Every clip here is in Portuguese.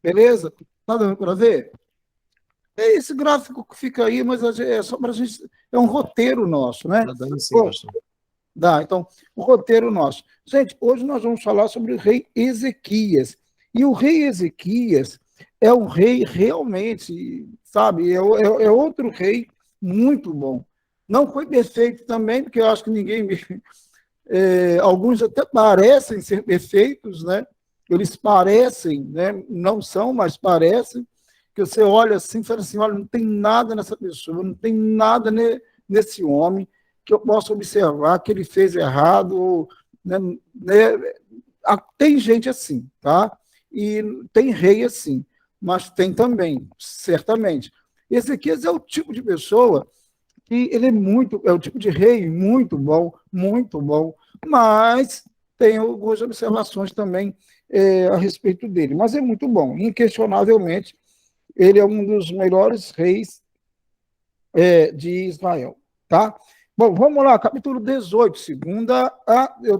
Beleza? Tá dando para ver? É esse gráfico que fica aí, mas é só para a gente. É um roteiro nosso, né? Tá dando sim, Bom, pastor. dá. Então, o roteiro nosso. Gente, hoje nós vamos falar sobre o rei Ezequias. E o rei Ezequias é um rei realmente, sabe? É outro rei muito bom. Não foi perfeito também, porque eu acho que ninguém. Alguns até parecem ser perfeitos, né? Eles parecem, né? Não são, mas parecem. Que você olha assim e fala assim: olha, não tem nada nessa pessoa, não tem nada nesse homem que eu possa observar que ele fez errado. Ou, né? Tem gente assim, tá? E tem rei assim, mas tem também, certamente. Esse aqui é o tipo de pessoa que ele é o tipo de rei muito bom, mas tem algumas observações também a respeito dele. Mas é muito bom, inquestionavelmente, ele é um dos melhores reis de Israel, tá? Bom, vamos lá, capítulo 18, segunda. Eu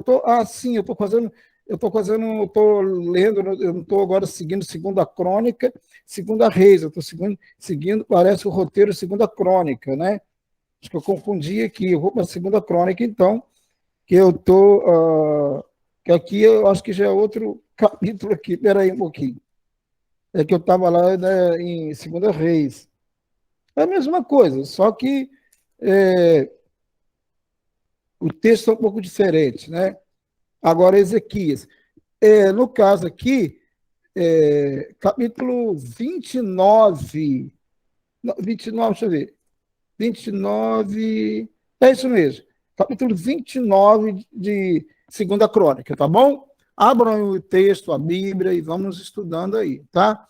estou lendo, eu não estou agora seguindo segunda crônica, segunda reis, eu estou seguindo, parece o roteiro segunda crônica, né? Acho que eu confundi aqui, eu vou para a segunda crônica, então, que eu estou. Que aqui eu acho que já é outro capítulo aqui, peraí um pouquinho. É que eu estava lá, né, em Segunda Reis. É a mesma coisa, só que é, o texto é um pouco diferente, né? Agora, Ezequias. No caso aqui, capítulo 29. Não, 29, deixa eu ver. 29. É isso mesmo. Capítulo 29 de Segunda Crônica, tá bom? Abram o texto, a Bíblia e vamos estudando aí, tá?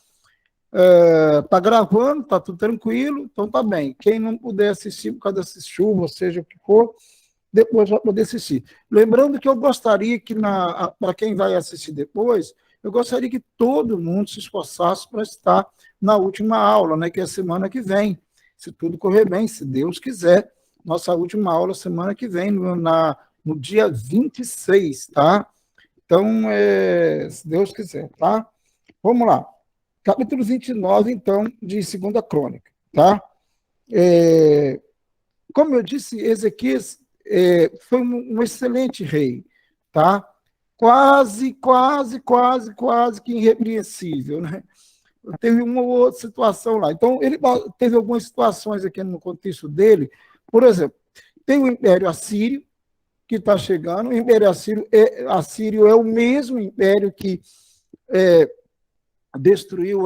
Tá gravando, tá tudo tranquilo, então tá bem. Quem não puder assistir por causa dessa chuva, seja o que for, depois vai poder assistir. Lembrando que eu gostaria que, para quem vai assistir depois, eu gostaria que todo mundo se esforçasse para estar na última aula, né, que é a semana que vem, se tudo correr bem, se Deus quiser. Nossa última aula semana que vem, no dia 26, tá? Então, se Deus quiser, tá? Vamos lá. Capítulo 29, então, de Segunda Crônica, tá? É, Como eu disse, Ezequias foi um excelente rei, tá? Quase que irrepreensível, né? Teve uma ou outra situação lá. Então, ele teve algumas situações aqui no contexto dele. Por exemplo, tem o Império Assírio, que está chegando. O Império Assírio é o mesmo império que destruiu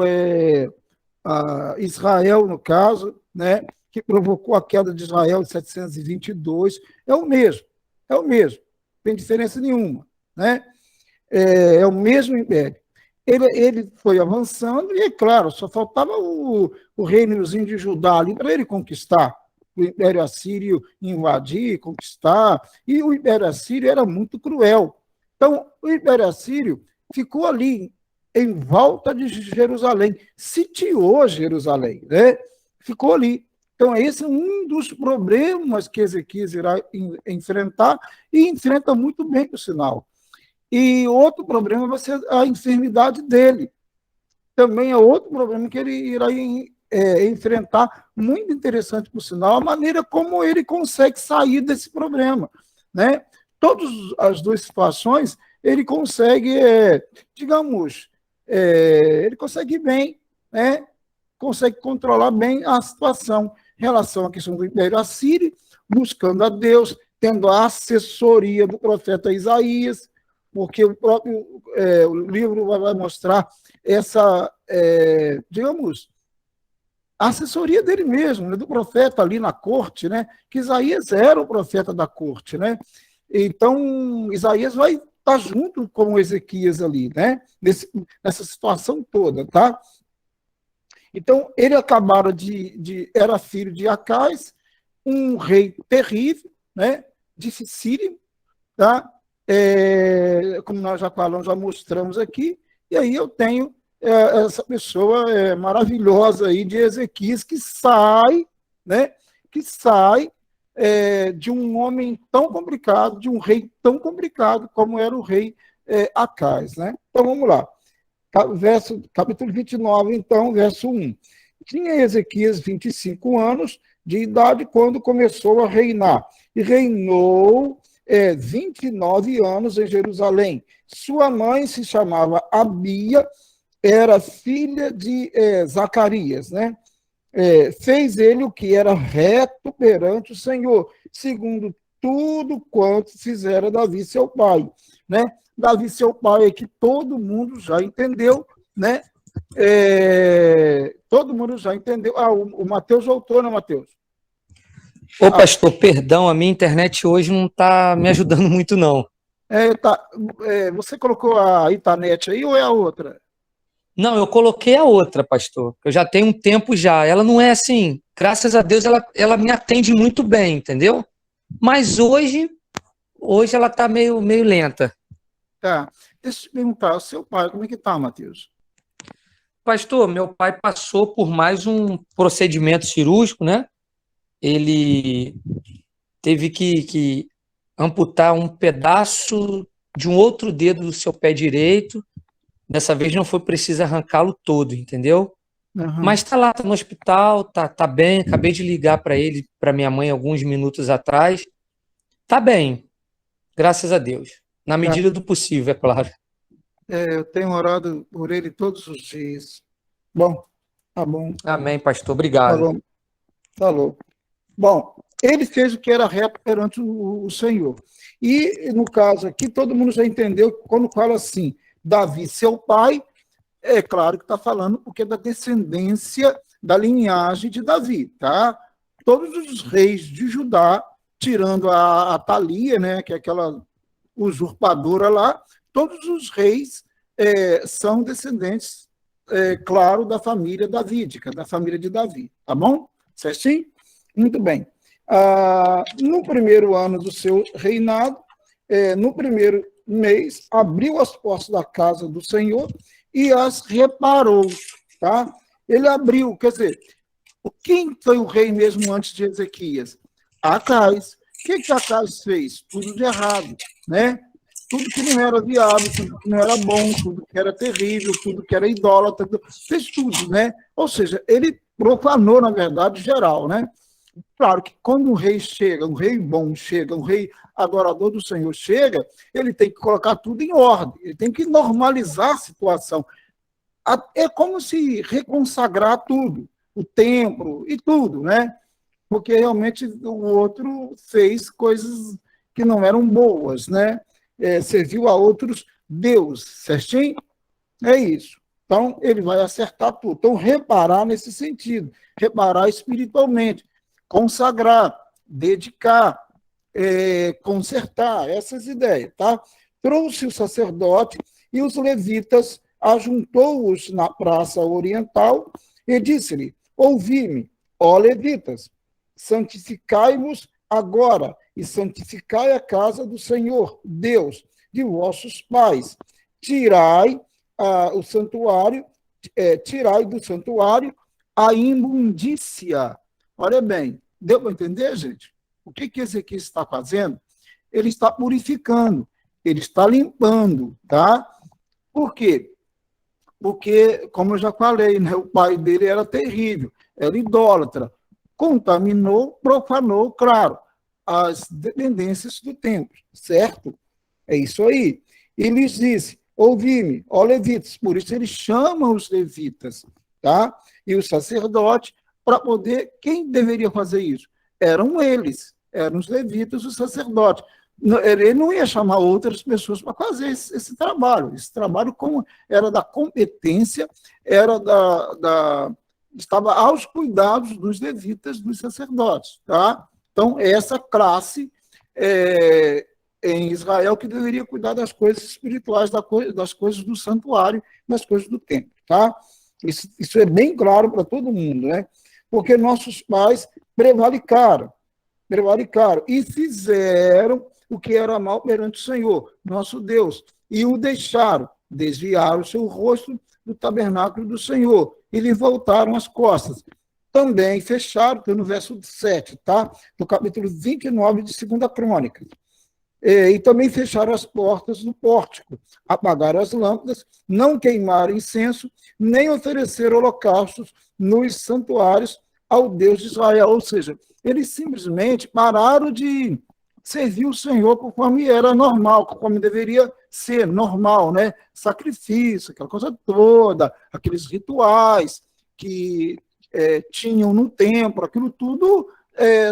Israel, no caso, né, que provocou a queda de Israel em 722, é o mesmo, não tem diferença nenhuma, né? É o mesmo império. Ele foi avançando e, é claro, só faltava o reinozinho de Judá ali para ele conquistar, o Império Assírio invadir, conquistar, e o Império Assírio era muito cruel. Então, o Império Assírio ficou ali em volta de Jerusalém, sitiou Jerusalém, né? Ficou ali. Então, esse é um dos problemas que Ezequias irá enfrentar e enfrenta muito bem, por sinal. E outro problema vai ser a enfermidade dele. Também é outro problema que ele irá enfrentar, muito interessante, por sinal, a maneira como ele consegue sair desse problema. Né? Todas as duas situações, ele consegue, digamos, ele consegue ir bem, né? Consegue controlar bem a situação em relação à questão do Império Assírio, buscando a Deus, tendo a assessoria do profeta Isaías, porque o próprio o livro vai mostrar essa, digamos, a assessoria dele mesmo, né, do profeta ali na corte, né, que Isaías era o profeta da corte, né? Então, Isaías vai estar junto com Ezequias ali, né, nessa situação toda, tá? Então, ele acabara era filho de Acais, um rei terrível, né, dificílimo, tá? Como nós já falamos, já mostramos aqui, e aí eu tenho essa pessoa maravilhosa aí de Ezequias que sai, né? Que sai de um homem tão complicado, de um rei tão complicado como era o rei Acais, né? Então vamos lá. capítulo 29, então, verso 1. Tinha Ezequias 25 anos de idade quando começou a reinar, e reinou 29 anos em Jerusalém. Sua mãe se chamava Abia, era filha de Zacarias, né? Fez ele o que era reto perante o Senhor, segundo tudo quanto fizera Davi, seu pai, né? Davi, seu pai, é que todo mundo já entendeu, né? Todo mundo já entendeu. O Mateus voltou, né, Mateus? Ô, pastor, perdão, a minha internet hoje não está me ajudando muito, não. Você colocou a internet aí ou é a outra? Não, eu coloquei a outra, pastor. Eu já tenho um tempo já. Ela não é assim, graças a Deus, ela me atende muito bem, entendeu? Mas hoje ela está meio lenta. Tá. Deixa eu te perguntar, o seu pai, como é que tá, Mateus? Pastor, meu pai passou por mais um procedimento cirúrgico, né? Ele teve que amputar um pedaço de um outro dedo do seu pé direito. Dessa vez não foi preciso arrancá-lo todo, entendeu? Uhum. Mas tá lá, tá no hospital, tá bem. Acabei de ligar para ele, para minha mãe, alguns minutos atrás. Tá bem, graças a Deus. Na medida do possível, é claro. Eu tenho orado por ele todos os dias. Bom, tá bom. Amém, pastor. Obrigado. Falou. Bom, ele fez o que era reto perante o Senhor. E, no caso aqui, todo mundo já entendeu que quando fala assim, Davi, seu pai, é claro que está falando porque é da descendência da linhagem de Davi, tá? Todos os reis de Judá, tirando a Thalia, né, que é aquela usurpadora lá, todos os reis são descendentes, claro, da família davídica, da família de Davi, tá bom? Certinho? Muito bem. No primeiro ano do seu reinado, no primeiro mês, abriu as portas da casa do Senhor e as reparou, tá? Ele abriu, quer dizer, quem foi o rei mesmo antes de Ezequias? Acais. O que Acais fez? Tudo de errado, né? Tudo que não era viável, tudo que não era bom, tudo que era terrível, tudo que era idólatra, fez tudo, né? Ou seja, ele profanou, na verdade, geral, né? Claro que quando um rei chega, um rei bom chega, um rei adorador do Senhor chega, ele tem que colocar tudo em ordem, ele tem que normalizar a situação. É como se reconsagrar tudo, o templo e tudo, né? Porque realmente o outro fez coisas que não eram boas, né? Serviu a outros deuses, certinho? É isso. Então, ele vai acertar tudo. Então, reparar nesse sentido, reparar espiritualmente, consagrar, dedicar, consertar, essas ideias, tá? Trouxe o sacerdote e os levitas, ajuntou-os na praça oriental e disse-lhe: ouvi-me, ó levitas, santificai-vos agora e santificai a casa do Senhor, Deus de vossos pais. Tirai o santuário, tirai do santuário a imundícia. Olha bem, deu para entender, gente? O que Ezequias está fazendo? Ele está purificando, ele está limpando, tá? Por quê? Porque, como eu já falei, né, o pai dele era terrível, era idólatra, contaminou, profanou, claro, as dependências do templo, certo? É isso aí. E lhes disse: ouvi-me, ó levitas. Por isso ele chama os levitas, tá? E o sacerdote, para poder. Quem deveria fazer isso? Eram eles, eram os levitas, os sacerdotes. Ele não ia chamar outras pessoas para fazer esse trabalho. Esse trabalho como era da competência, era estava aos cuidados dos levitas, dos sacerdotes, tá? Então, essa classe em Israel que deveria cuidar das coisas espirituais, das coisas do santuário, das coisas do templo, tá? Isso é bem claro para todo mundo, né? Porque nossos pais prevaricaram e fizeram o que era mal perante o Senhor, nosso Deus, e o deixaram, desviaram o seu rosto do tabernáculo do Senhor e lhe voltaram as costas. Também fecharam, no verso 7, tá? Do capítulo 29 de 2 Crônicas. E também fecharam as portas do pórtico, apagaram as lâmpadas, não queimaram incenso, nem ofereceram holocaustos nos santuários ao Deus de Israel. Ou seja, eles simplesmente pararam de servir o Senhor conforme era normal, conforme deveria ser normal, né? Sacrifício, aquela coisa toda, aqueles rituais que tinham no templo, aquilo tudo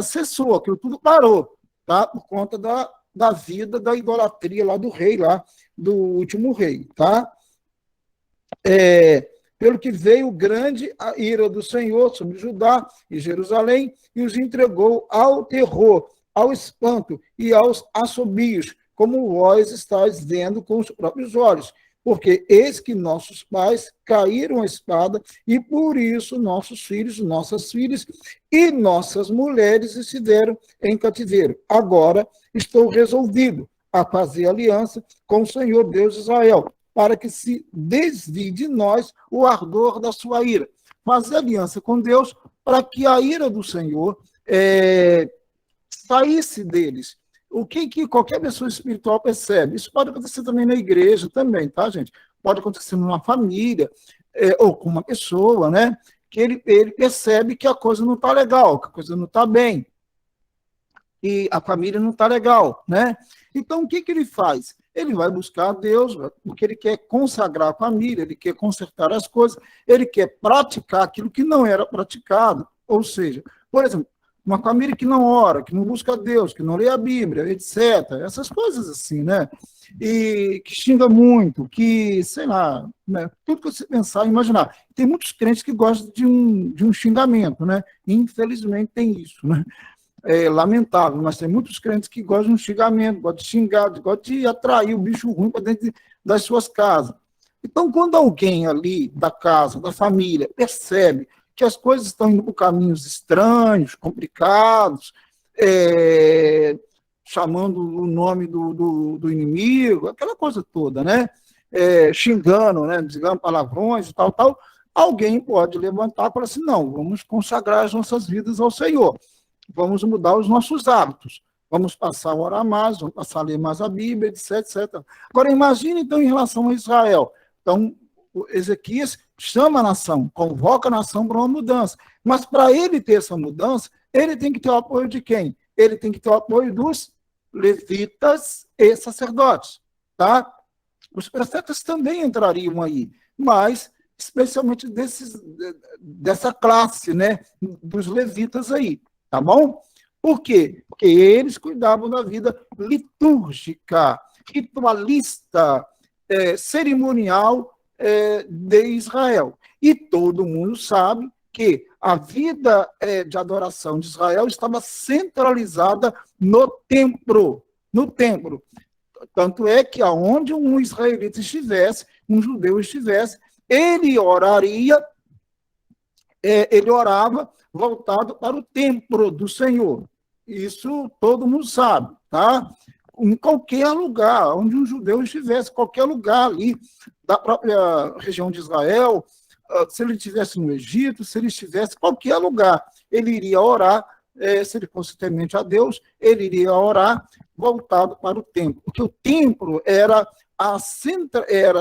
cessou, aquilo tudo parou, tá? Por conta da vida, da idolatria lá do rei, lá do último rei, tá? Pelo que veio grande a ira do Senhor sobre Judá e Jerusalém e os entregou ao terror, ao espanto e aos assobios, como vós estáis vendo com os próprios olhos. Porque eis que nossos pais caíram à espada e por isso nossos filhos, nossas filhas e nossas mulheres estiveram em cativeiro. Agora estou resolvido a fazer aliança com o Senhor Deus de Israel, para que se desvie de nós o ardor da sua ira. Fazer aliança com Deus para que a ira do Senhor saísse deles. O que qualquer pessoa espiritual percebe? Isso pode acontecer também na igreja, também, tá, gente? Pode acontecer numa família, ou com uma pessoa, né? Que ele percebe que a coisa não está legal, que a coisa não está bem, e a família não está legal, né? Então, o que ele faz? Ele vai buscar a Deus, porque ele quer consagrar a família, ele quer consertar as coisas, ele quer praticar aquilo que não era praticado. Ou seja, por exemplo, uma família que não ora, que não busca Deus, que não lê a Bíblia, etc. Essas coisas assim, né? E que xinga muito, que, sei lá, né? Tudo que você pensar e imaginar. Tem muitos crentes que gostam de um xingamento, né? Infelizmente tem isso, né? É lamentável, mas tem muitos crentes que gostam de um xingamento, gostam de xingar, gostam de atrair o bicho ruim para dentro das suas casas. Então, quando alguém ali da casa, da família, percebe que as coisas estão indo por caminhos estranhos, complicados, chamando o nome do inimigo, aquela coisa toda, né? Xingando, né? Dizendo palavrões e tal, alguém pode levantar e falar assim, não, vamos consagrar as nossas vidas ao Senhor, vamos mudar os nossos hábitos, vamos passar a orar mais, vamos passar a ler mais a Bíblia, etc, etc. Agora, imagine, então, em relação a Israel. Então, Ezequias chama a nação, convoca a nação para uma mudança. Mas para ele ter essa mudança, ele tem que ter o apoio de quem? Ele tem que ter o apoio dos levitas e sacerdotes, tá? Os profetas também entrariam aí, mas especialmente dessa classe, né, dos levitas aí, tá bom? Por quê? Porque eles cuidavam da vida litúrgica, ritualista, cerimonial de Israel. E todo mundo sabe que a vida de adoração de Israel estava centralizada no templo. No templo. Tanto é que aonde um israelita estivesse, um judeu estivesse, ele oraria, ele orava voltado para o templo do Senhor. Isso todo mundo sabe, tá? Em qualquer lugar, onde um judeu estivesse, qualquer lugar ali da própria região de Israel, se ele estivesse no Egito, se ele estivesse em qualquer lugar, ele iria orar, se ele fosse temente a Deus, ele iria orar voltado para o templo, porque o templo era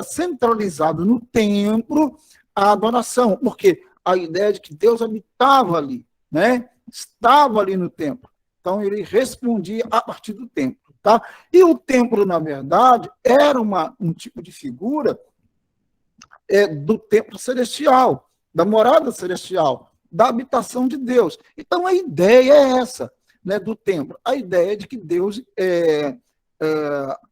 centralizado no templo a adoração, porque a ideia de que Deus habitava ali, né? Estava ali no templo. Então, ele respondia a partir do templo. Tá? E o templo, na verdade, era um tipo de figura do templo celestial, da morada celestial, da habitação de Deus. Então, a ideia é essa, né, do templo. A ideia de que Deus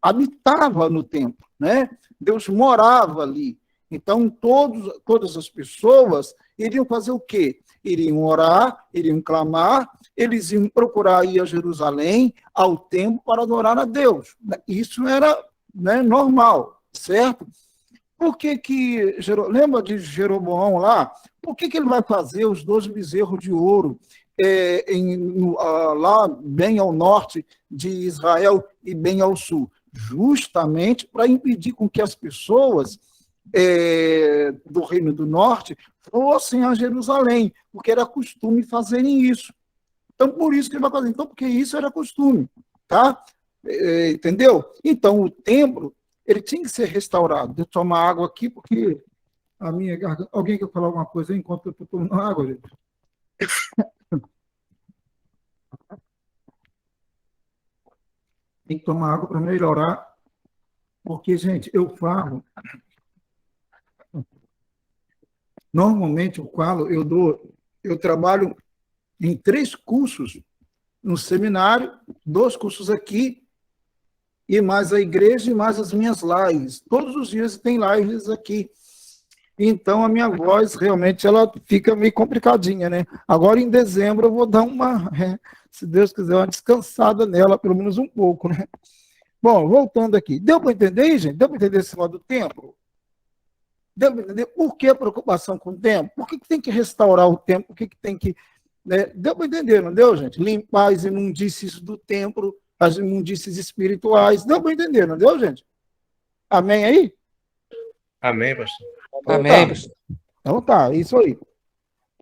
habitava no templo, né? Deus morava ali. Então, todas as pessoas iriam fazer o quê? Iriam orar, iriam clamar, eles iam procurar ir a Jerusalém, ao templo, para adorar a Deus. Isso era, né, normal, certo? Por que lembra de Jeroboão lá? Por que ele vai fazer os 12 bezerros de ouro lá bem ao norte de Israel e bem ao sul? Justamente para impedir com que as pessoas do Reino do Norte fossem a Jerusalém, porque era costume fazerem isso. Então, por isso que ele vai fazer. Então, porque isso era costume, tá? Entendeu? Então, o templo, ele tinha que ser restaurado. Deixa eu tomar água aqui, porque a minha garganta... Alguém quer falar alguma coisa aí enquanto eu estou tomando água, gente? Tem que tomar água para melhorar, porque, gente, eu falo... Normalmente, eu falo, eu trabalho em 3 cursos no seminário, 2 cursos aqui, e mais a igreja e mais as minhas lives. Todos os dias tem lives aqui. Então, a minha voz, realmente, ela fica meio complicadinha, né? Agora, em dezembro, eu vou dar se Deus quiser, uma descansada nela, pelo menos um pouco, né? Bom, voltando aqui. Deu para entender, gente? Deu para entender esse modo do tempo? Deu para entender por que a preocupação com o tempo? Por que tem que restaurar o tempo? Por que tem que... Né? Deu para entender, não deu, gente? Limpar as imundícies do templo, as imundícies espirituais. Deu para entender, não deu, gente? Amém aí? Amém, pastor. Então, Amém, tá. pastor. Então tá, isso aí.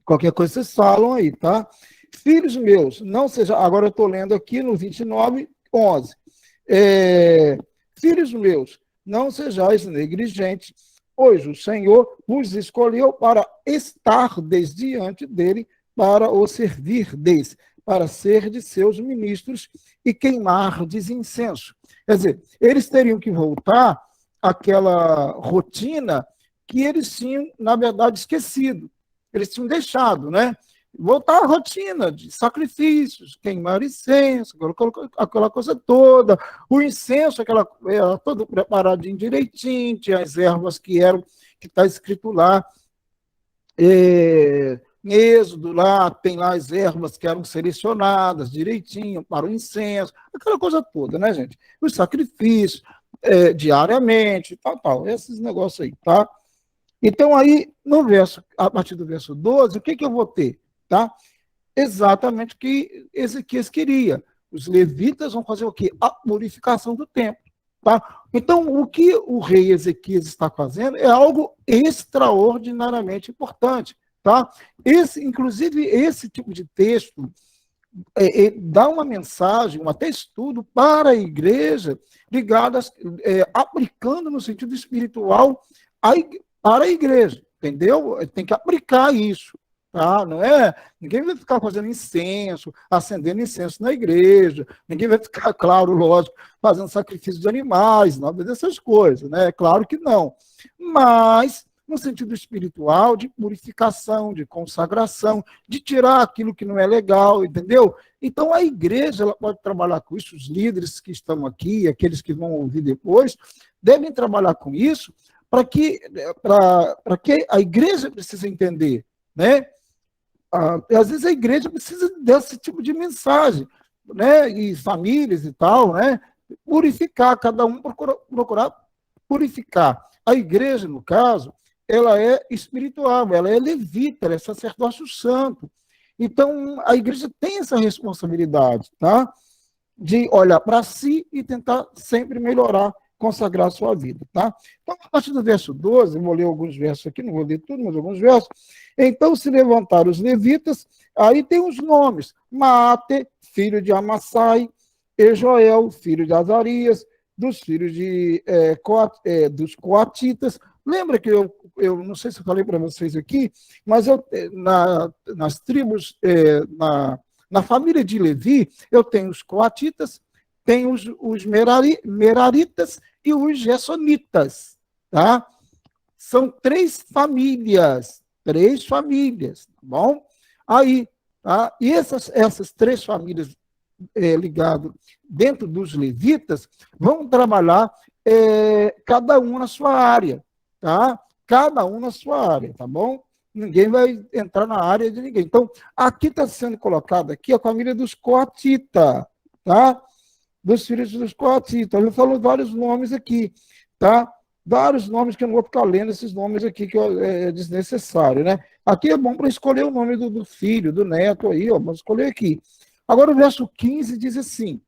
Qualquer coisa vocês falam aí, tá? Filhos meus, não seja... Agora eu estou lendo aqui no 29:11. Filhos meus, não sejais negligentes, pois o Senhor vos escolheu para estardes diante dele, para o servirdes, para ser de seus ministros e queimardes incenso. Quer dizer, eles teriam que voltar àquela rotina que eles tinham, na verdade, esquecido. Eles tinham deixado, né? Voltar à rotina de sacrifícios, queimar incenso, aquela coisa toda. O incenso, era todo preparadinho direitinho, tinha as ervas que está escrito lá, em Êxodo, lá tem lá as ervas que eram selecionadas direitinho para o incenso, aquela coisa toda, né, gente? Os sacrifícios, diariamente, tal, esses negócios aí, tá? Então, aí, a partir do verso 12, o que eu vou ter? Tá? Exatamente o que Ezequias queria. Os levitas vão fazer o quê? A purificação do templo. Tá? Então, o que o rei Ezequias está fazendo é algo extraordinariamente importante. Tá? Inclusive, esse tipo de texto dá uma mensagem, um até estudo para a igreja, ligadas, aplicando no sentido espiritual para a igreja, entendeu? Tem que aplicar isso, tá? Não é? Ninguém vai ficar fazendo incenso, acendendo incenso na igreja, ninguém vai ficar, claro, lógico, fazendo sacrifício de animais, nada dessas coisas, né? Claro que não. Mas, no sentido espiritual, de purificação, de consagração, de tirar aquilo que não é legal, entendeu? Então, a igreja ela pode trabalhar com isso, os líderes que estão aqui, aqueles que vão ouvir depois, devem trabalhar com isso, para que a igreja precisa entender, né? Às vezes a igreja precisa desse tipo de mensagem, né? E famílias e tal, né? Purificar, cada um procurar purificar. A igreja, no caso, ela é espiritual, ela é levita, ela é sacerdócio santo. Então, a igreja tem essa responsabilidade, tá? De olhar para si e tentar sempre melhorar, consagrar a sua vida, tá? Então, a partir do verso 12, eu vou ler alguns versos aqui, não vou ler tudo, mas alguns versos. Então, se levantaram os levitas, aí tem os nomes, Maate, filho de Amassai, e Joel, filho de Azarias, dos filhos dos coatitas. Lembra que eu não sei se eu falei para vocês aqui, mas nas tribos, na família de Levi, eu tenho os coatitas, tenho os meraritas e os gersonitas, tá? São 3 famílias, tá bom? Aí, tá? E essas 3 famílias ligadas dentro dos levitas vão trabalhar cada um na sua área, tá? Cada um na sua área, tá bom? Ninguém vai entrar na área de ninguém. Então, aqui está sendo colocado aqui a família dos coatitas, tá? Dos filhos dos coatitas. Eu falo vários nomes aqui, tá? Vários nomes que eu não vou ficar lendo esses nomes aqui, que é desnecessário, né? Aqui é bom para escolher o nome do filho, do neto aí, ó, vamos escolher aqui. Agora o verso 15 diz assim: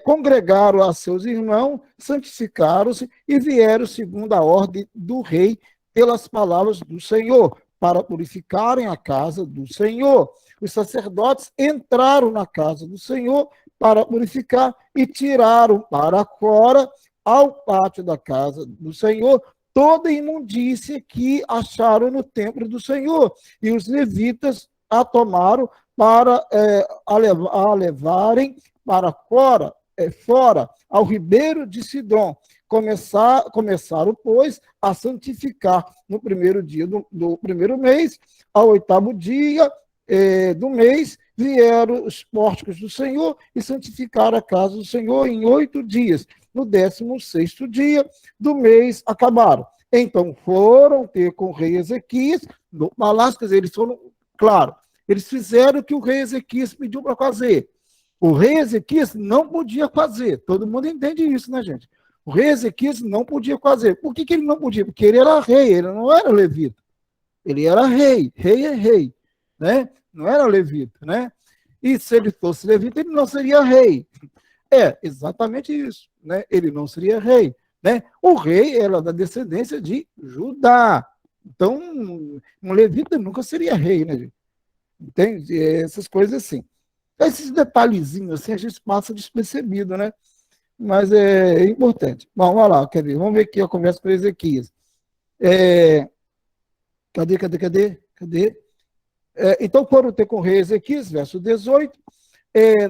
congregaram a seus irmãos, santificaram-se e vieram segundo a ordem do rei pelas palavras do Senhor, para purificarem a casa do Senhor. Os sacerdotes entraram na casa do Senhor para purificar, e tiraram para fora, ao pátio da casa do Senhor, toda a imundície que acharam no templo do Senhor. E os levitas a tomaram para a levarem para fora, fora ao ribeiro de Sidom. Começaram, pois, a santificar no primeiro dia do primeiro mês, ao 8º dia do mês, vieram os pórticos do Senhor e santificaram a casa do Senhor em 8 dias. No 16º dia do mês acabaram. Então foram ter com o rei Ezequias no palácio, quer dizer, eles foram, claro, eles fizeram o que o rei Ezequias pediu para fazer. O rei Ezequias não podia fazer, todo mundo entende isso, né, gente? O rei Ezequias não podia fazer. Por que ele não podia? Porque ele era rei, ele não era levita. Ele era rei, rei é rei, né? Não era levita, né? E se ele fosse levita, ele não seria rei. É, exatamente isso, né? Ele não seria rei, né? O rei era da descendência de Judá. Então, um levita nunca seria rei, né, gente? Entende? Essas coisas assim. Esses detalhezinhos assim a gente passa despercebido, né? Mas é importante. Bom, vamos lá, vamos ver aqui a conversa com Ezequias. Cadê? Então foram ter com o rei Ezequias, verso 18,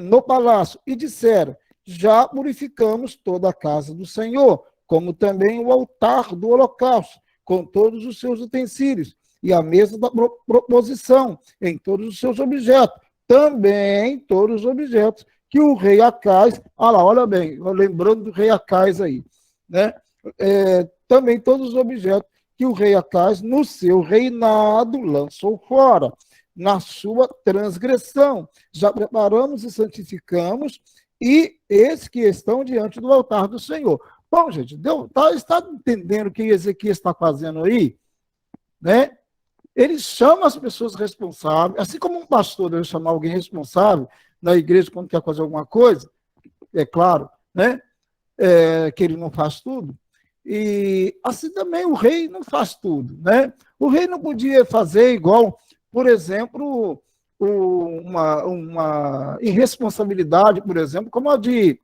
no palácio, e disseram: já purificamos toda a casa do Senhor, como também o altar do holocausto, com todos os seus utensílios, e a mesa da proposição, em todos os seus objetos, também todos os objetos que o rei Acais, olha bem, lembrando do rei Acais aí, né? Também todos os objetos que o rei Acais, no seu reinado, lançou fora, na sua transgressão. Já preparamos e santificamos, e esses que estão diante do altar do Senhor. Bom, gente, está entendendo o que Ezequias está fazendo aí? Né? Ele chama as pessoas responsáveis, assim como um pastor deve chamar alguém responsável na igreja quando quer fazer alguma coisa, é claro, né? Que ele não faz tudo. E assim também o rei não faz tudo, né? O rei não podia fazer igual, por exemplo, uma irresponsabilidade, por exemplo, como a de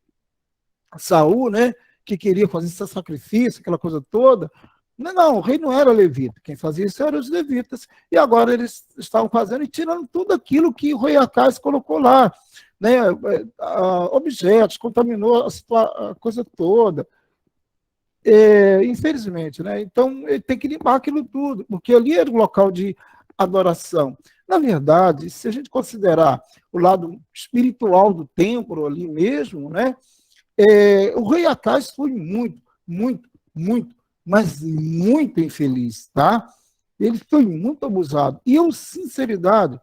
Saul, né? Que queria fazer esse sacrifício, aquela coisa toda. Não, o rei não era levita. Quem fazia isso eram os levitas. E agora eles estavam fazendo e tirando tudo aquilo que o rei Acais colocou lá. Né? Objetos, contaminou a coisa toda. Infelizmente, né? Então ele tem que limpar aquilo tudo, porque ali era o local de adoração. Na verdade, se a gente considerar o lado espiritual do templo ali mesmo, né? O rei Acais foi mas muito infeliz, tá? Ele foi muito abusado. E eu, sinceridade,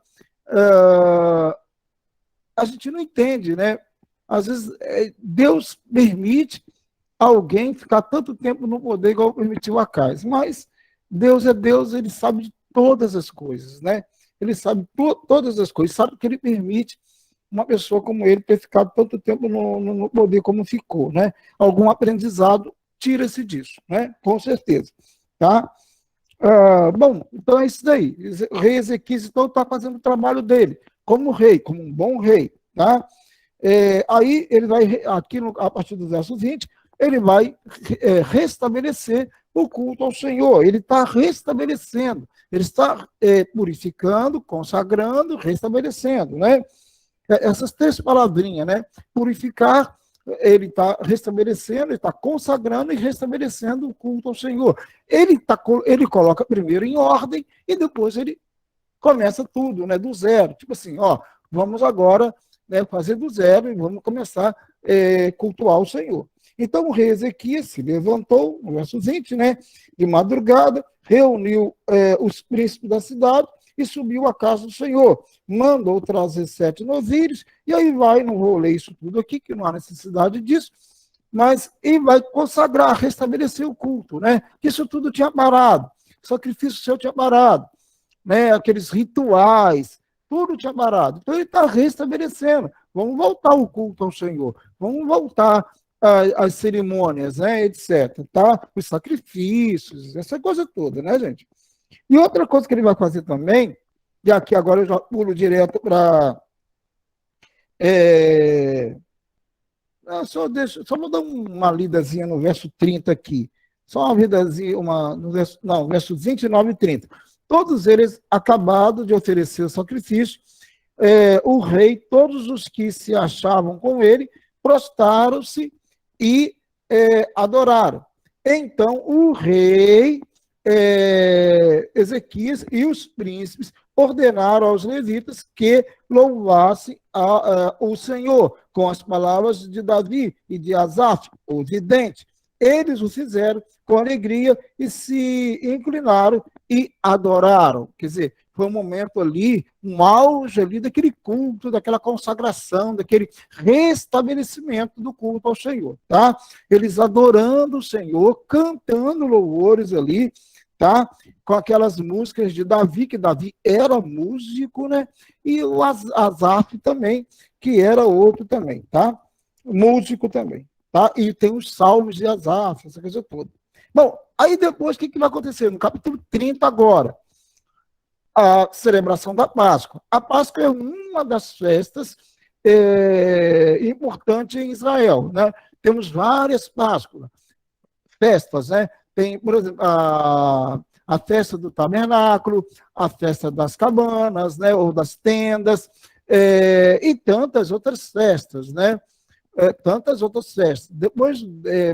a gente não entende, né? Às vezes, Deus permite alguém ficar tanto tempo no poder igual permitiu Acais, mas Deus é Deus, ele sabe de todas as coisas, né? Ele sabe todas as coisas, sabe que ele permite uma pessoa como ele ter ficado tanto tempo no poder como ficou, né? Algum aprendizado tira-se disso, né? Com certeza, tá? Bom, então é isso daí. O rei Ezequias, então, está fazendo o trabalho dele, como rei, como um bom rei, tá? Aí ele vai, aqui a partir do verso 20, ele vai restabelecer o culto ao Senhor. Ele está restabelecendo, ele está purificando, consagrando, restabelecendo, né? Essas 3 palavrinhas, né? Purificar, ele está restabelecendo, ele está consagrando e restabelecendo o culto ao Senhor. Ele coloca primeiro em ordem e depois ele começa tudo, né? Do zero. Tipo assim, vamos agora, né, fazer do zero e vamos começar a cultuar o Senhor. Então o rei Ezequias se levantou, no verso 20, né? De madrugada, reuniu os príncipes da cidade e subiu à casa do Senhor. Mandou trazer 7 novilhos, e aí não vou ler isso tudo aqui, que não há necessidade disso, mas e vai consagrar, restabelecer o culto, né? Isso tudo tinha parado, o sacrifício seu tinha parado, né? Aqueles rituais, tudo tinha parado. Então ele está restabelecendo. Vamos voltar o culto ao Senhor, vamos voltar às cerimônias, né? Etc. Tá? Os sacrifícios, essa coisa toda, né, gente? E outra coisa que ele vai fazer também, e aqui agora eu já pulo direto para Só vou dar uma lidazinha no verso 30 aqui. Só uma lidazinha, verso 29 e 30. Todos eles, acabados de oferecer o sacrifício, o rei, todos os que se achavam com ele, prostraram-se e adoraram. Então, o rei Ezequias e os príncipes ordenaram aos levitas que louvassem o Senhor com as palavras de Davi e de Asaf, o vidente. Eles o fizeram com alegria e se inclinaram e adoraram. Quer dizer, foi um momento ali, um auge ali daquele culto, daquela consagração, daquele restabelecimento do culto ao Senhor, tá? Eles adorando o Senhor, cantando louvores ali, tá? Com aquelas músicas de Davi, que Davi era músico, né? E o Asaf também, que era outro também, tá? Músico também, tá? E tem os salmos de Asaf, essa coisa toda. Bom, aí depois o que vai acontecer? No capítulo 30 agora, a celebração da Páscoa. A Páscoa é uma das festas importantes em Israel, né? Temos várias Páscoas, festas, né? Tem, por exemplo, a festa do tabernáculo, a festa das cabanas, né? Ou das tendas, e tantas outras festas, né? Tantas outras festas. Depois,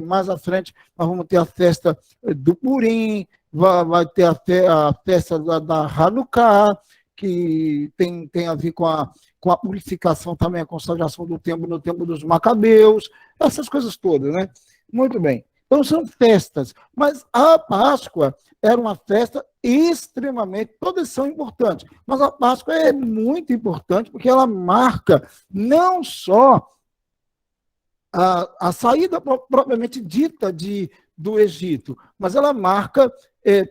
mais à frente, nós vamos ter a festa do Purim, vai ter a festa da Hanukkah, que tem a ver com a purificação também, a consagração do templo no tempo dos Macabeus, essas coisas todas, né? Muito bem. Então, são festas. Mas a Páscoa era uma festa extremamente, todas são importantes, mas a Páscoa é muito importante porque ela marca não só a saída propriamente dita do Egito, mas ela marca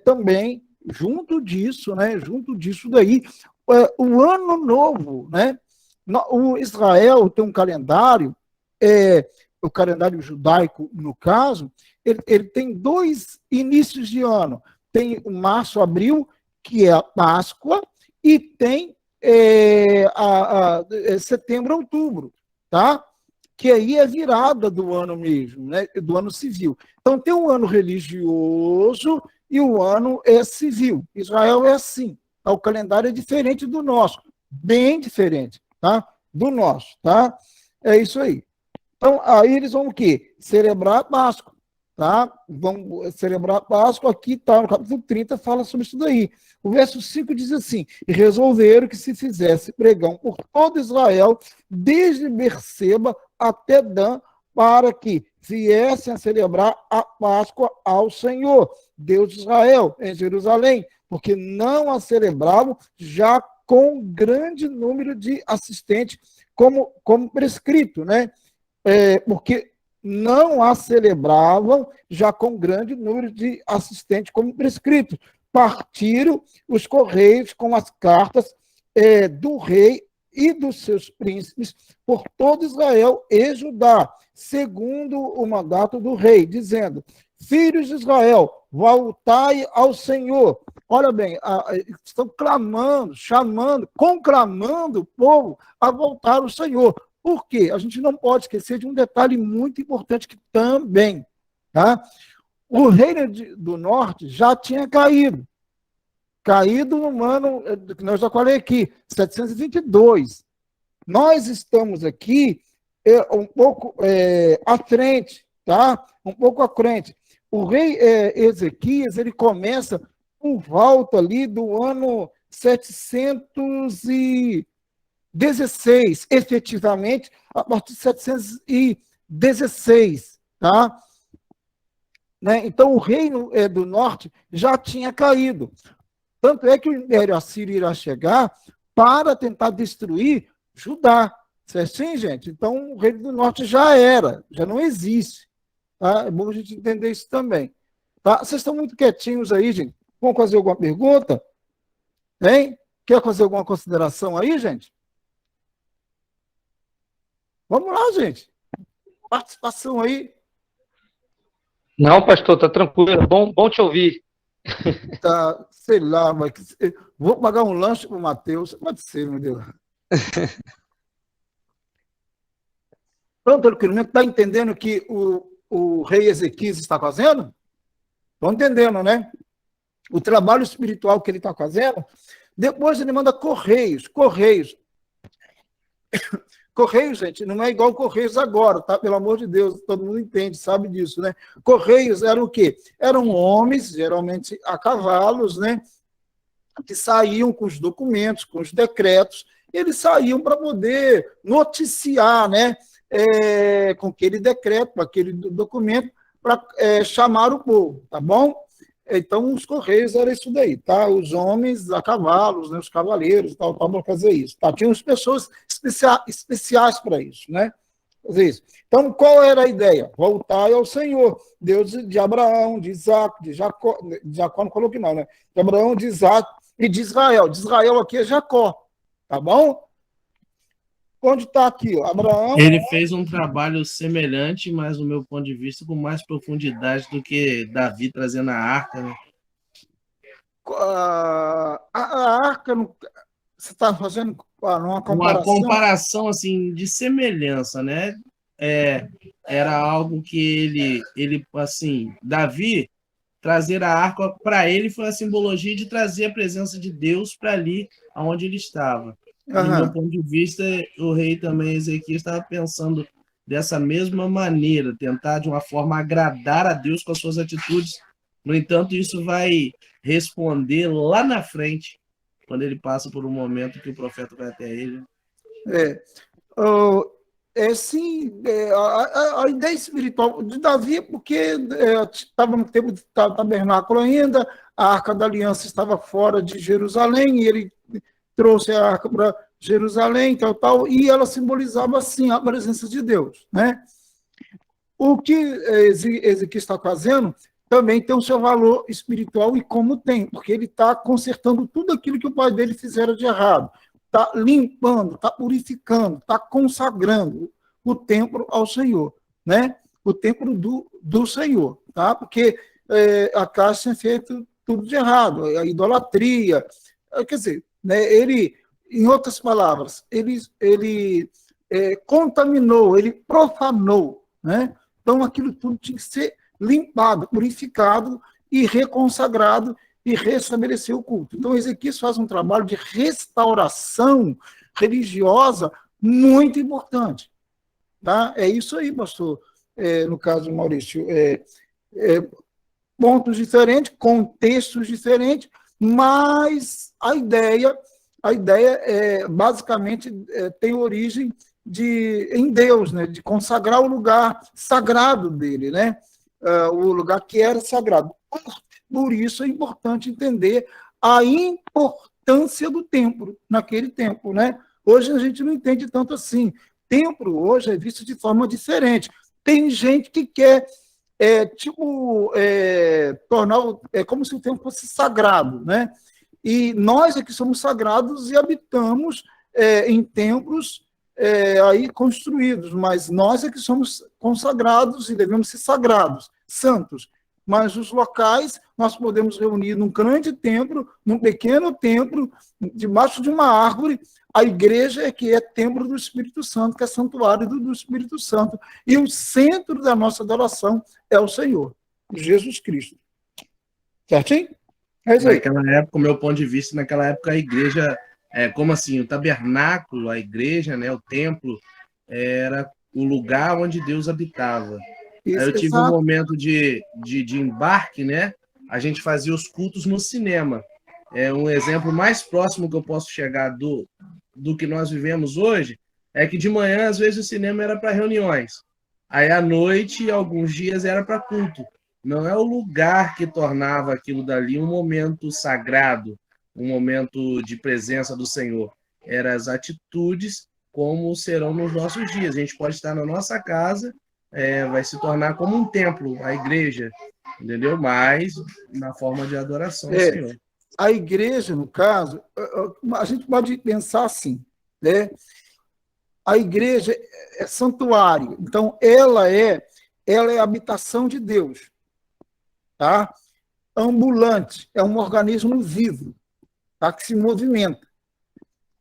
também, junto disso, né, junto disso daí, o ano novo, né? O Israel tem um calendário, o calendário judaico, no caso, ele tem 2 inícios de ano. Tem o março, abril, que é a Páscoa, e tem setembro, outubro, tá? Que aí é virada do ano mesmo, né? Do ano civil. Então, tem o ano religioso e o ano civil. Israel é assim. Tá? O calendário é diferente do nosso, bem diferente, tá? Do nosso, tá? É isso aí. Então, aí eles vão o quê? Celebrar a Páscoa, tá? Vão celebrar a Páscoa, aqui tá, no capítulo 30 fala sobre isso daí. O verso 5 diz assim: e resolveram que se fizesse pregão por todo Israel, desde Berseba até Dan, para que viessem a celebrar a Páscoa ao Senhor, Deus de Israel, em Jerusalém, porque não a celebravam já com grande número de assistentes, como prescrito, né? Porque não a celebravam já com grande número de assistentes, como prescrito. Partiram os correios com as cartas do rei e dos seus príncipes por todo Israel e Judá, segundo o mandato do rei, dizendo: filhos de Israel, voltai ao Senhor. Olha bem, estão clamando, chamando, conclamando o povo a voltar ao Senhor. Por quê? A gente não pode esquecer de um detalhe muito importante que também, tá? O reino do norte já tinha caído no ano, que nós já falei aqui, 722. Nós estamos aqui um pouco à frente, tá? Um pouco à frente. O rei Ezequias, ele começa por volta ali do ano 716, efetivamente, a partir de 716, tá? Né? Então, o reino do norte já tinha caído. Tanto é que o Império Assírio irá chegar para tentar destruir Judá. Certinho, gente? Então, o reino do norte já não existe. Tá? É bom a gente entender isso também. Tá? Vocês estão muito quietinhos aí, gente. Vão fazer alguma pergunta? Hein? Quer fazer alguma consideração aí, gente? Vamos lá, gente. Participação aí. Não, pastor, tá tranquilo. Bom te ouvir. Tá, sei lá, mas vou pagar um lanche pro Matheus. Pode ser, meu Deus. Estão tranquilo? Está entendendo o que o rei Ezequias está fazendo? Estão entendendo, né? O trabalho espiritual que ele está fazendo. Depois ele manda correios. Correios, gente, não é igual Correios agora, tá? Pelo amor de Deus, todo mundo entende, sabe disso, né? Correios eram o quê? Eram homens, geralmente a cavalos, né? Que saíam com os documentos, com os decretos, eles saíam para poder noticiar, né? Com aquele decreto, com aquele documento, para chamar o povo, tá bom? Então, os correios era isso daí, tá? Os homens a cavalos, né? Os cavaleiros, tal, para fazer isso, tá? Tinha as pessoas especiais para isso, né? Fazer isso. Então, qual era a ideia? Voltar ao Senhor, Deus de Abraão, de Isaac, de Jacó não coloquei não, né? De Abraão, de Isaac e de Israel. De Israel aqui é Jacó, tá bom? Onde está aqui, ó? Abraão. Ele fez um trabalho semelhante, mas, do meu ponto de vista, com mais profundidade do que Davi trazendo a arca, né? A arca, você está fazendo uma comparação? Uma comparação, assim, de semelhança, né? Era algo que ele, assim, Davi trazer a arca, para ele foi a simbologia de trazer a presença de Deus para ali onde ele estava. Do meu ponto de vista, o rei também, Ezequias, estava pensando dessa mesma maneira, tentar de uma forma agradar a Deus com as suas atitudes. No entanto, isso vai responder lá na frente, quando ele passa por um momento que o profeta vai até ele. Sim, a ideia espiritual de Davi, porque estava no tempo do tabernáculo ainda, a Arca da Aliança estava fora de Jerusalém, e ele trouxe a arca para Jerusalém, tal, e ela simbolizava, assim, a presença de Deus, né? O que Ezequias está fazendo também tem o seu valor espiritual, e como tem, porque ele está consertando tudo aquilo que o pai dele fizera de errado, está limpando, está purificando, está consagrando o templo ao Senhor, né? O templo do Senhor, tá? Porque a casa tinha feito tudo de errado, a idolatria, quer dizer, né, ele, em outras palavras, ele contaminou, ele profanou, né? Então aquilo tudo tinha que ser limpado, purificado e reconsagrado e restabelecer o culto. Então Ezequias faz um trabalho de restauração religiosa muito importante, tá? É isso aí, pastor, no caso do Maurício, pontos diferentes, contextos diferentes, mas a ideia basicamente tem origem em Deus, né? De consagrar o lugar sagrado dele, né? O lugar que era sagrado. Por isso é importante entender a importância do templo naquele tempo, né? Hoje a gente não entende tanto assim. Templo hoje é visto de forma diferente. Tem gente que quer tornar como se o templo fosse sagrado, né? E nós aqui somos sagrados e habitamos em templos aí construídos, mas nós é que somos consagrados e devemos ser sagrados, santos. Mas os locais nós podemos reunir num grande templo, num pequeno templo, debaixo de uma árvore. A igreja é que é templo do Espírito Santo, que é santuário do Espírito Santo. E o centro da nossa adoração é o Senhor, Jesus Cristo. Certinho? É isso aí. Naquela época, o meu ponto de vista, naquela época a igreja, como assim, o tabernáculo, a igreja, né, o templo, era o lugar onde Deus habitava. Isso, aí eu tive exato. um momento de embarque, né? A gente fazia os cultos no cinema. Um exemplo mais próximo que eu posso chegar do que nós vivemos hoje é que de manhã, às vezes, o cinema era para reuniões. Aí, à noite, alguns dias, era para culto. Não é o lugar que tornava aquilo dali um momento sagrado, um momento de presença do Senhor. Eram as atitudes como serão nos nossos dias. A gente pode estar na nossa casa, vai se tornar como um templo, a igreja, entendeu? Mas na forma de adoração ao Senhor. A igreja, no caso, a gente pode pensar assim, né? A igreja é santuário, então ela é a habitação de Deus, tá? Ambulante, é um organismo vivo, tá? Que se movimenta.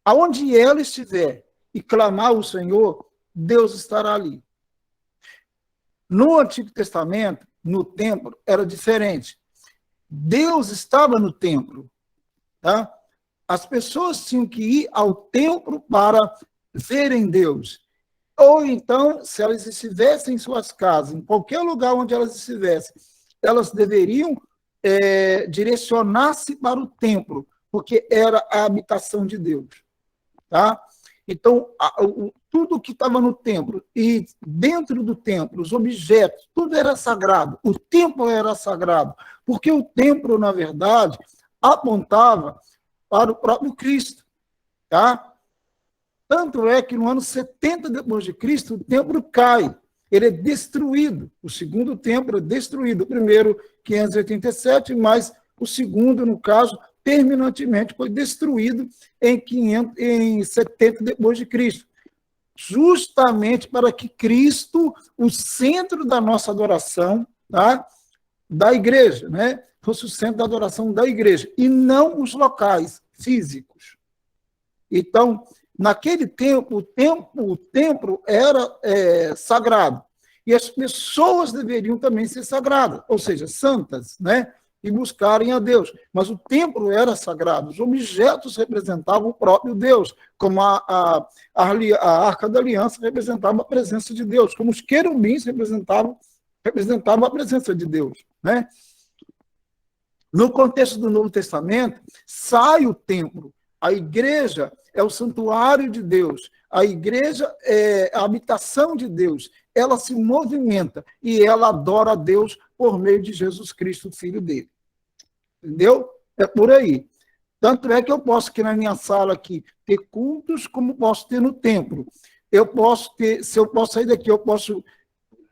Aonde ela estiver e clamar o Senhor, Deus estará ali. No Antigo Testamento, no templo, era diferente. Deus estava no templo. Tá? As pessoas tinham que ir ao templo para verem Deus. Ou então, se elas estivessem em suas casas, em qualquer lugar onde elas estivessem, elas deveriam direcionar-se para o templo, porque era a habitação de Deus. Tá? Então, tudo que estava no templo e dentro do templo, os objetos, tudo era sagrado. O templo era sagrado, porque o templo, na verdade, apontava para o próprio Cristo. Tá? Tanto é que no ano 70 depois de Cristo, o templo cai. Ele é destruído. O segundo templo é destruído. O primeiro, 587, mas o segundo, no caso, terminantemente foi destruído em 70 depois de Cristo. Justamente para que Cristo, o centro da nossa adoração, tá? Da igreja, né? Fosse o centro da adoração da igreja, e não os locais físicos. Então, naquele tempo, o templo era sagrado. E as pessoas deveriam também ser sagradas, ou seja, santas, né? E buscarem a Deus. Mas o templo era sagrado, os objetos representavam o próprio Deus, como a Arca da Aliança representava a presença de Deus, como os querubins representavam a presença de Deus, né? No contexto do Novo Testamento, sai o templo. A igreja é o santuário de Deus. A igreja é a habitação de Deus. Ela se movimenta e ela adora a Deus por meio de Jesus Cristo, filho dele. Entendeu? É por aí. Tanto é que eu posso aqui na minha sala aqui ter cultos, como posso ter no templo. Eu posso ter, se eu posso sair daqui, eu posso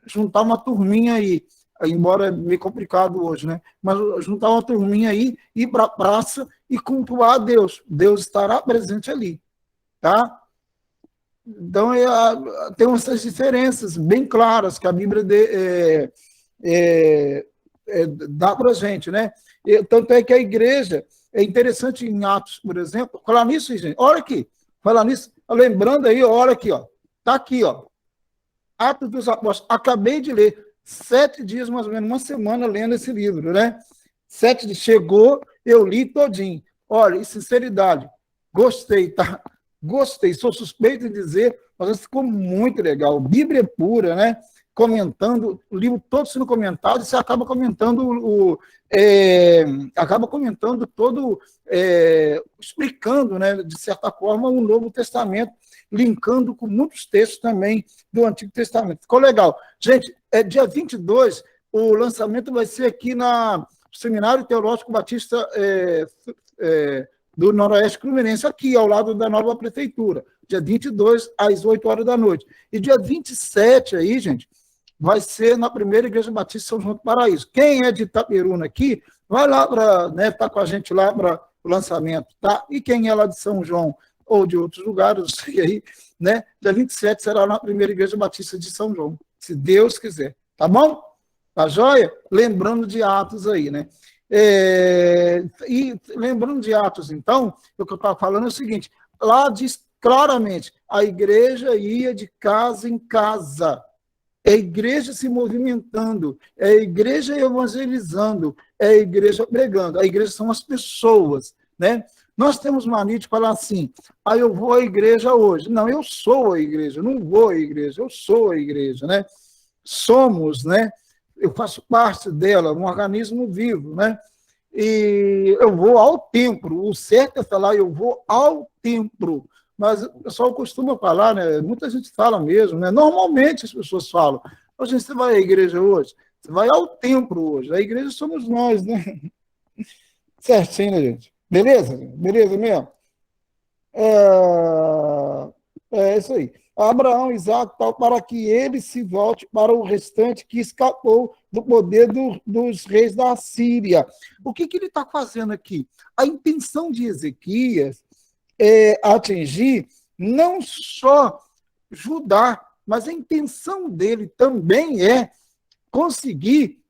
juntar uma turminha aí, embora é meio complicado hoje, né? Mas juntar uma turminha aí, ir para a praça e cultuar a Deus. Deus estará presente ali, tá? Então, tem essas diferenças bem claras que a Bíblia dá para a gente, né? Tanto é que a igreja, é interessante em Atos, por exemplo, falar nisso, gente, olha aqui, falar nisso, lembrando aí, olha aqui, ó, tá aqui, ó, Atos dos Apóstolos, acabei de ler, 7 dias, mais ou menos, uma semana lendo esse livro, né? 7 dias, chegou, eu li todinho. Olha, em sinceridade, gostei, tá? Gostei, sou suspeito de dizer, mas ficou muito legal. Bíblia pura, né? Comentando, o livro todo sendo comentado, e você acaba comentando explicando, né, de certa forma, o Novo Testamento, linkando com muitos textos também do Antigo Testamento. Ficou legal. Gente, dia 22, o lançamento vai ser aqui no Seminário Teológico Batista do Noroeste Fluminense, aqui ao lado da nova prefeitura, dia 22, às 8 horas da noite. E dia 27 aí, gente, vai ser na primeira Igreja Batista São João do Paraíso. Quem é de Itaperuna aqui, vai lá para, né, tá com a gente lá para o lançamento, tá? E quem é lá de São João ou de outros lugares, não sei aí, né? Dia 27 será na primeira Igreja Batista de São João, se Deus quiser, tá bom? Tá joia? Lembrando de Atos aí, né? E lembrando de Atos, então, o que eu estava falando é o seguinte, lá diz claramente, a igreja ia de casa em casa, é a igreja se movimentando, é a igreja evangelizando, é a igreja pregando, a igreja são as pessoas, né? Nós temos mania de falar assim, eu vou à igreja hoje. Não, eu sou a igreja, eu não vou à igreja, eu sou a igreja, né? Somos, né? Eu faço parte dela, um organismo vivo, né? E eu vou ao templo, o certo é falar, eu vou ao templo, mas o pessoal costuma falar, né? Muita gente fala mesmo, né? Normalmente as pessoas falam, gente, você vai à igreja hoje? Você vai ao templo hoje, a igreja somos nós, né? Certinho, né, gente? Beleza? Beleza mesmo? É isso aí. Abraão, Isaac, tal, para que ele se volte para o restante que escapou do poder dos reis da Síria. O que ele está fazendo aqui? A intenção de Ezequias é atingir não só Judá, mas a intenção dele também é conseguir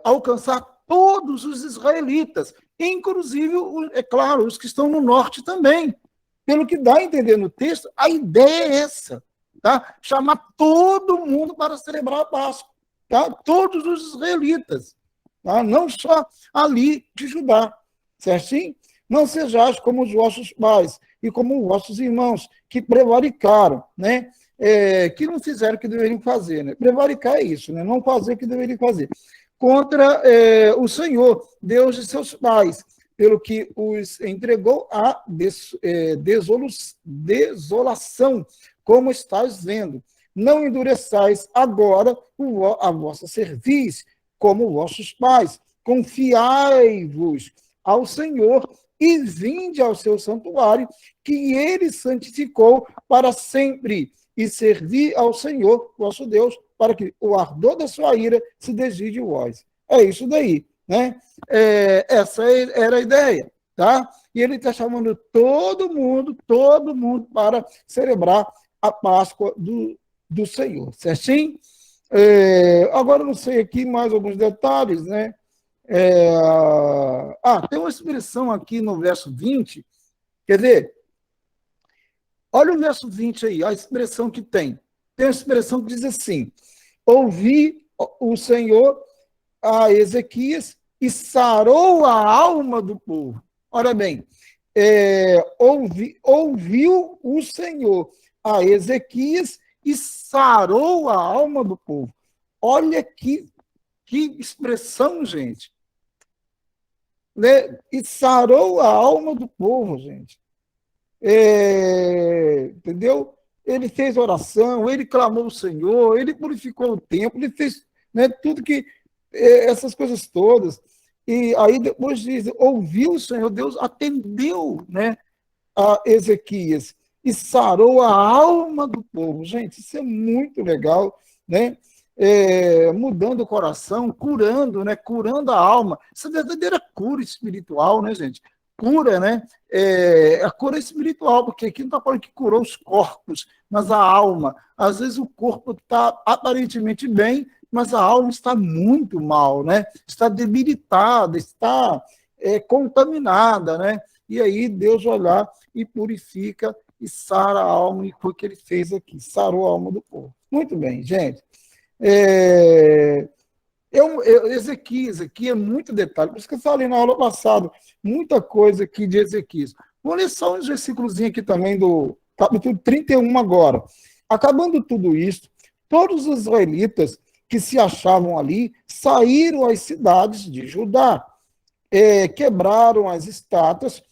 alcançar todos os israelitas, inclusive, é claro, os que estão no norte também. Pelo que dá a entender no texto, a ideia é essa. tá? Chamar todo mundo para celebrar a Páscoa, tá? Todos os israelitas, tá? Não só ali de Judá, certinho? Não sejais como os vossos pais e como os vossos irmãos, que prevaricaram, né? Que não fizeram o que deveriam fazer, né? Prevaricar é isso, né? Não fazer o que deveriam fazer. Contra o Senhor, Deus de seus pais, pelo que os entregou à desolação, como estás vendo. Não endureçais agora a vossa cerviz, como vossos pais. Confiai-vos ao Senhor e vinde ao seu santuário, que ele santificou para sempre, e servi ao Senhor, vosso Deus, para que o ardor da sua ira se desvie de vós. É isso daí, né? Essa era a ideia, tá? E ele está chamando todo mundo para celebrar a Páscoa do Senhor, certinho? Agora, não sei aqui mais alguns detalhes, né? Tem uma expressão aqui no verso 20, quer ver? Olha o verso 20 aí, a expressão que tem. Tem uma expressão que diz assim: ouvi o Senhor a Ezequias e sarou a alma do povo. Ora bem, ouviu o Senhor a Ezequias e sarou a alma do povo. Olha que expressão, gente. Né? E sarou a alma do povo, gente. Entendeu? Ele fez oração, ele clamou ao Senhor, ele purificou o templo, ele fez, né, tudo que essas coisas todas. E aí depois diz, ouviu o Senhor, Deus atendeu, né, a Ezequias e sarou a alma do povo. Gente, isso é muito legal, né? Mudando o coração, curando, né? Curando a alma. Essa é a verdadeira cura espiritual, né, gente? Cura, né? A cura espiritual, porque aqui não está falando que curou os corpos, mas a alma. Às vezes o corpo está aparentemente bem, mas a alma está muito mal, né? Está debilitada, está contaminada, né? E aí Deus vai lá e purifica e sara a alma, e foi o que ele fez aqui, sarou a alma do povo. Muito bem, gente. Ezequias aqui é muito detalhe, por isso que eu falei na aula passada, muita coisa aqui de Ezequias. Vou ler só uns versículos aqui também do capítulo 31 agora. Acabando tudo isso, todos os israelitas que se achavam ali saíram às cidades de Judá, quebraram as estátuas,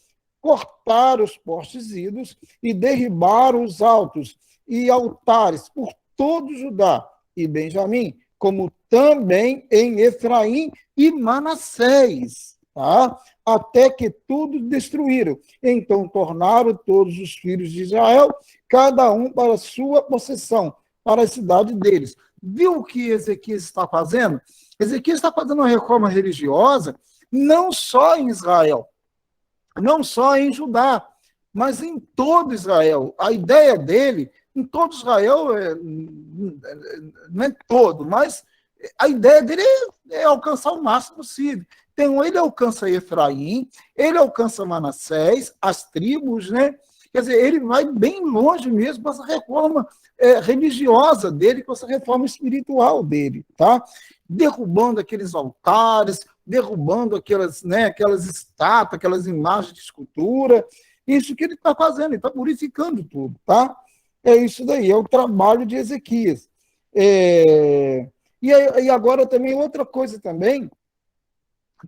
cortaram os postes ídolos e derribaram os altos e altares por todo Judá e Benjamim, como também em Efraim e Manassés, tá? Até que tudo destruíram. Então tornaram todos os filhos de Israel, cada um para a sua possessão, para a cidade deles. Viu o que Ezequias está fazendo? Ezequias está fazendo uma reforma religiosa, não só em Israel, não só em Judá, mas em todo Israel. A ideia dele, em todo Israel, não é todo, mas a ideia dele é alcançar o máximo possível. Então, ele alcança Efraim, ele alcança Manassés, as tribos, né? Quer dizer, ele vai bem longe mesmo com essa reforma religiosa dele, com essa reforma espiritual dele, tá? Derrubando aqueles altares, derrubando aquelas estátuas, aquelas imagens de escultura. Isso que ele está fazendo, ele está purificando tudo, tá? É isso daí, é o trabalho de Ezequias. E agora também outra coisa também,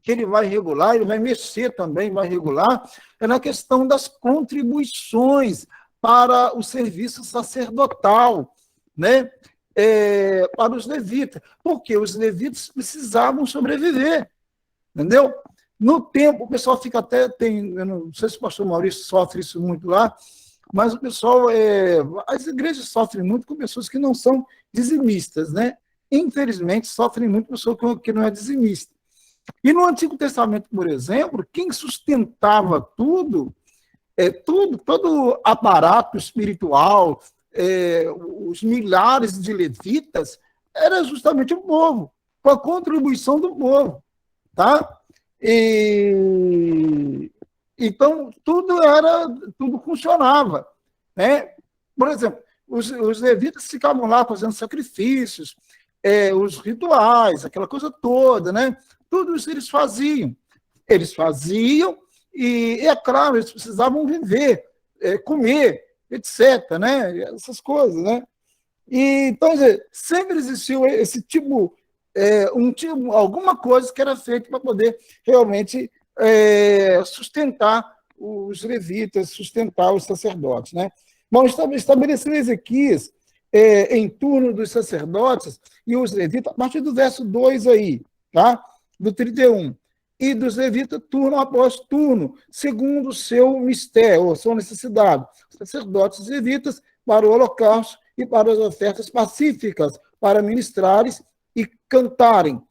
que ele vai regular, ele vai mexer também, vai regular, é na questão das contribuições para o serviço sacerdotal, né? Para os levitas, porque os levitas precisavam sobreviver, entendeu? No tempo, o pessoal fica até, eu não sei se o pastor Maurício sofre isso muito lá, mas o pessoal, as igrejas sofrem muito com pessoas que não são dizimistas, né? Infelizmente, sofrem muito com pessoas que não é dizimista. E no Antigo Testamento, por exemplo, quem sustentava tudo, todo o aparato espiritual, os milhares de levitas, era justamente o povo, com a contribuição do povo, tá? Então, tudo funcionava, né? Por exemplo, os levitas ficavam lá fazendo sacrifícios, os rituais, aquela coisa toda, né? Tudo isso eles faziam. Eles faziam e, é claro, eles precisavam viver, comer, etc., né? Essas coisas, né? E, então, sempre existiu esse tipo, alguma coisa que era feita para poder realmente sustentar os levitas, sustentar os sacerdotes, né? Bom, estabeleceu Ezequias em turno dos sacerdotes e os levitas, a partir do verso 2 aí, tá? Do 31. E dos levitas, turno após turno, segundo o seu mistério, ou sua necessidade. Sacerdotes e levitas para o holocausto e para as ofertas pacíficas, para ministrares e cantarem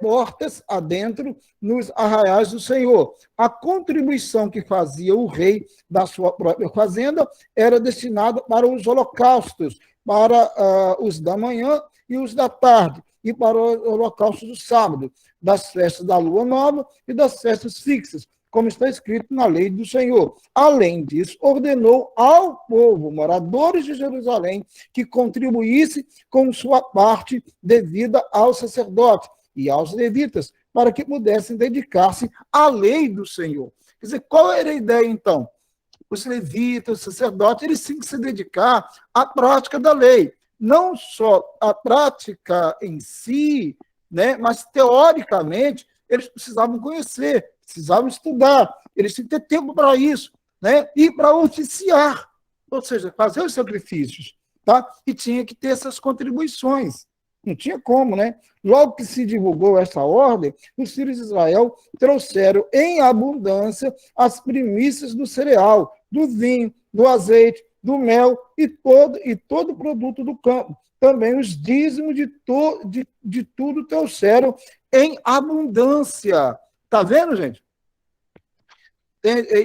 portas adentro nos arraiais do Senhor. A contribuição que fazia o rei da sua própria fazenda era destinada para os holocaustos, para os da manhã e os da tarde, e para o holocausto do sábado, das festas da lua nova e das festas fixas, como está escrito na lei do Senhor. Além disso, ordenou ao povo, moradores de Jerusalém, que contribuísse com sua parte devida aos sacerdotes e aos levitas, para que pudessem dedicar-se à lei do Senhor. Quer dizer, qual era a ideia, então? Os levitas, os sacerdotes, eles têm que se dedicar à prática da lei. Não só a prática em si, né, mas teoricamente eles precisavam conhecer, precisavam estudar, eles tinham que ter tempo para isso, né, e para oficiar, ou seja, fazer os sacrifícios, tá? E tinha que ter essas contribuições. Não tinha como, né? Logo que se divulgou essa ordem, os filhos de Israel trouxeram em abundância as primícias do cereal, do vinho, do azeite, do mel e todo produto do campo. Também os dízimos de tudo trouxeram em abundância. Está vendo, gente?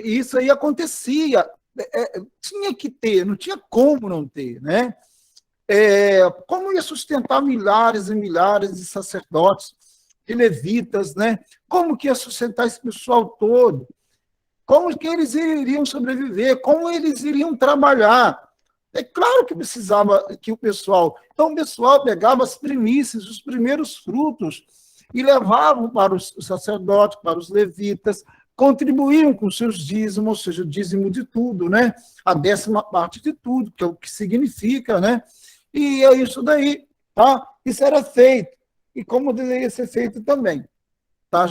Isso aí acontecia. Tinha que ter, não tinha como não ter, né? Como ia sustentar milhares e milhares de sacerdotes, de levitas, né? Como que ia sustentar esse pessoal todo? Como que eles iriam sobreviver? Como eles iriam trabalhar? É claro que precisava que o pessoal... Então, o pessoal pegava as primícias, os primeiros frutos, e levavam para os sacerdotes, para os levitas, contribuíam com seus dízimos, ou seja, o dízimo de tudo, né? A 10ª parte de tudo, que é o que significa, né? E é isso daí, tá? Isso era feito, e como deveria ser feito também. Tá?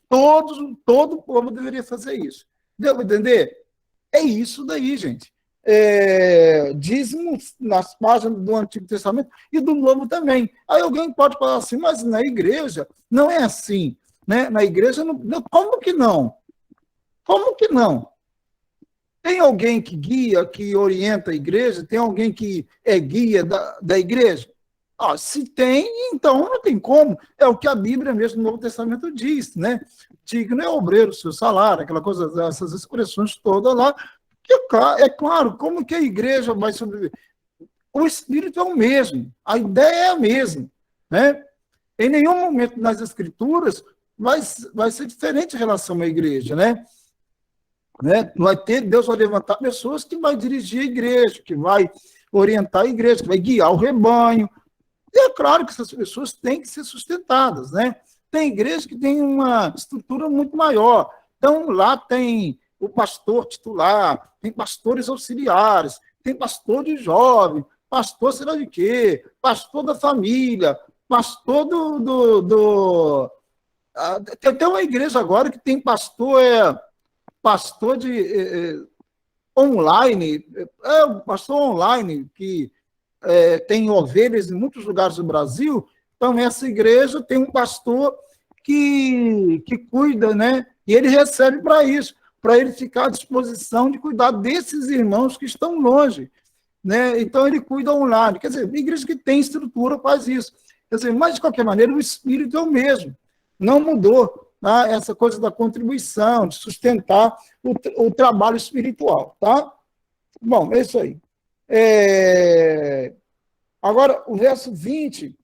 Todo o povo deveria fazer isso. Deu para entender? É isso daí, gente. Dízimo nas páginas do Antigo Testamento e do Novo também. Aí alguém pode falar assim, mas na igreja não é assim. Né? Na igreja, não, como que não? Como que não? Tem alguém que guia, que orienta a igreja? Tem alguém que é guia da igreja? Se tem, então não tem como. É o que a Bíblia mesmo no Novo Testamento diz, né? Digno é obreiro, seu salário, aquela coisa, essas expressões todas lá. É claro, como que a igreja vai sobreviver? O Espírito é o mesmo, a ideia é a mesma, né? Em nenhum momento nas Escrituras vai ser diferente em relação à igreja, né? Deus vai levantar pessoas que vai dirigir a igreja, que vai orientar a igreja, que vai guiar o rebanho. E é claro que essas pessoas têm que ser sustentadas, né? Tem igreja que tem uma estrutura muito maior. Então, lá tem o pastor titular, tem pastores auxiliares, tem pastor de jovem, pastor sei lá de quê, pastor da família, pastor tem até uma igreja agora que tem pastor de online, pastor online, que tem ovelhas em muitos lugares do Brasil. Então, essa igreja tem um pastor que cuida, né? E ele recebe para isso, para ele ficar à disposição de cuidar desses irmãos que estão longe, né? Então, ele cuida online. Quer dizer, a igreja que tem estrutura faz isso. Quer dizer, mas, de qualquer maneira, o espírito é o mesmo. Não mudou. Tá? Essa coisa da contribuição, de sustentar o trabalho espiritual, tá? Bom, é isso aí. Agora, o verso 20,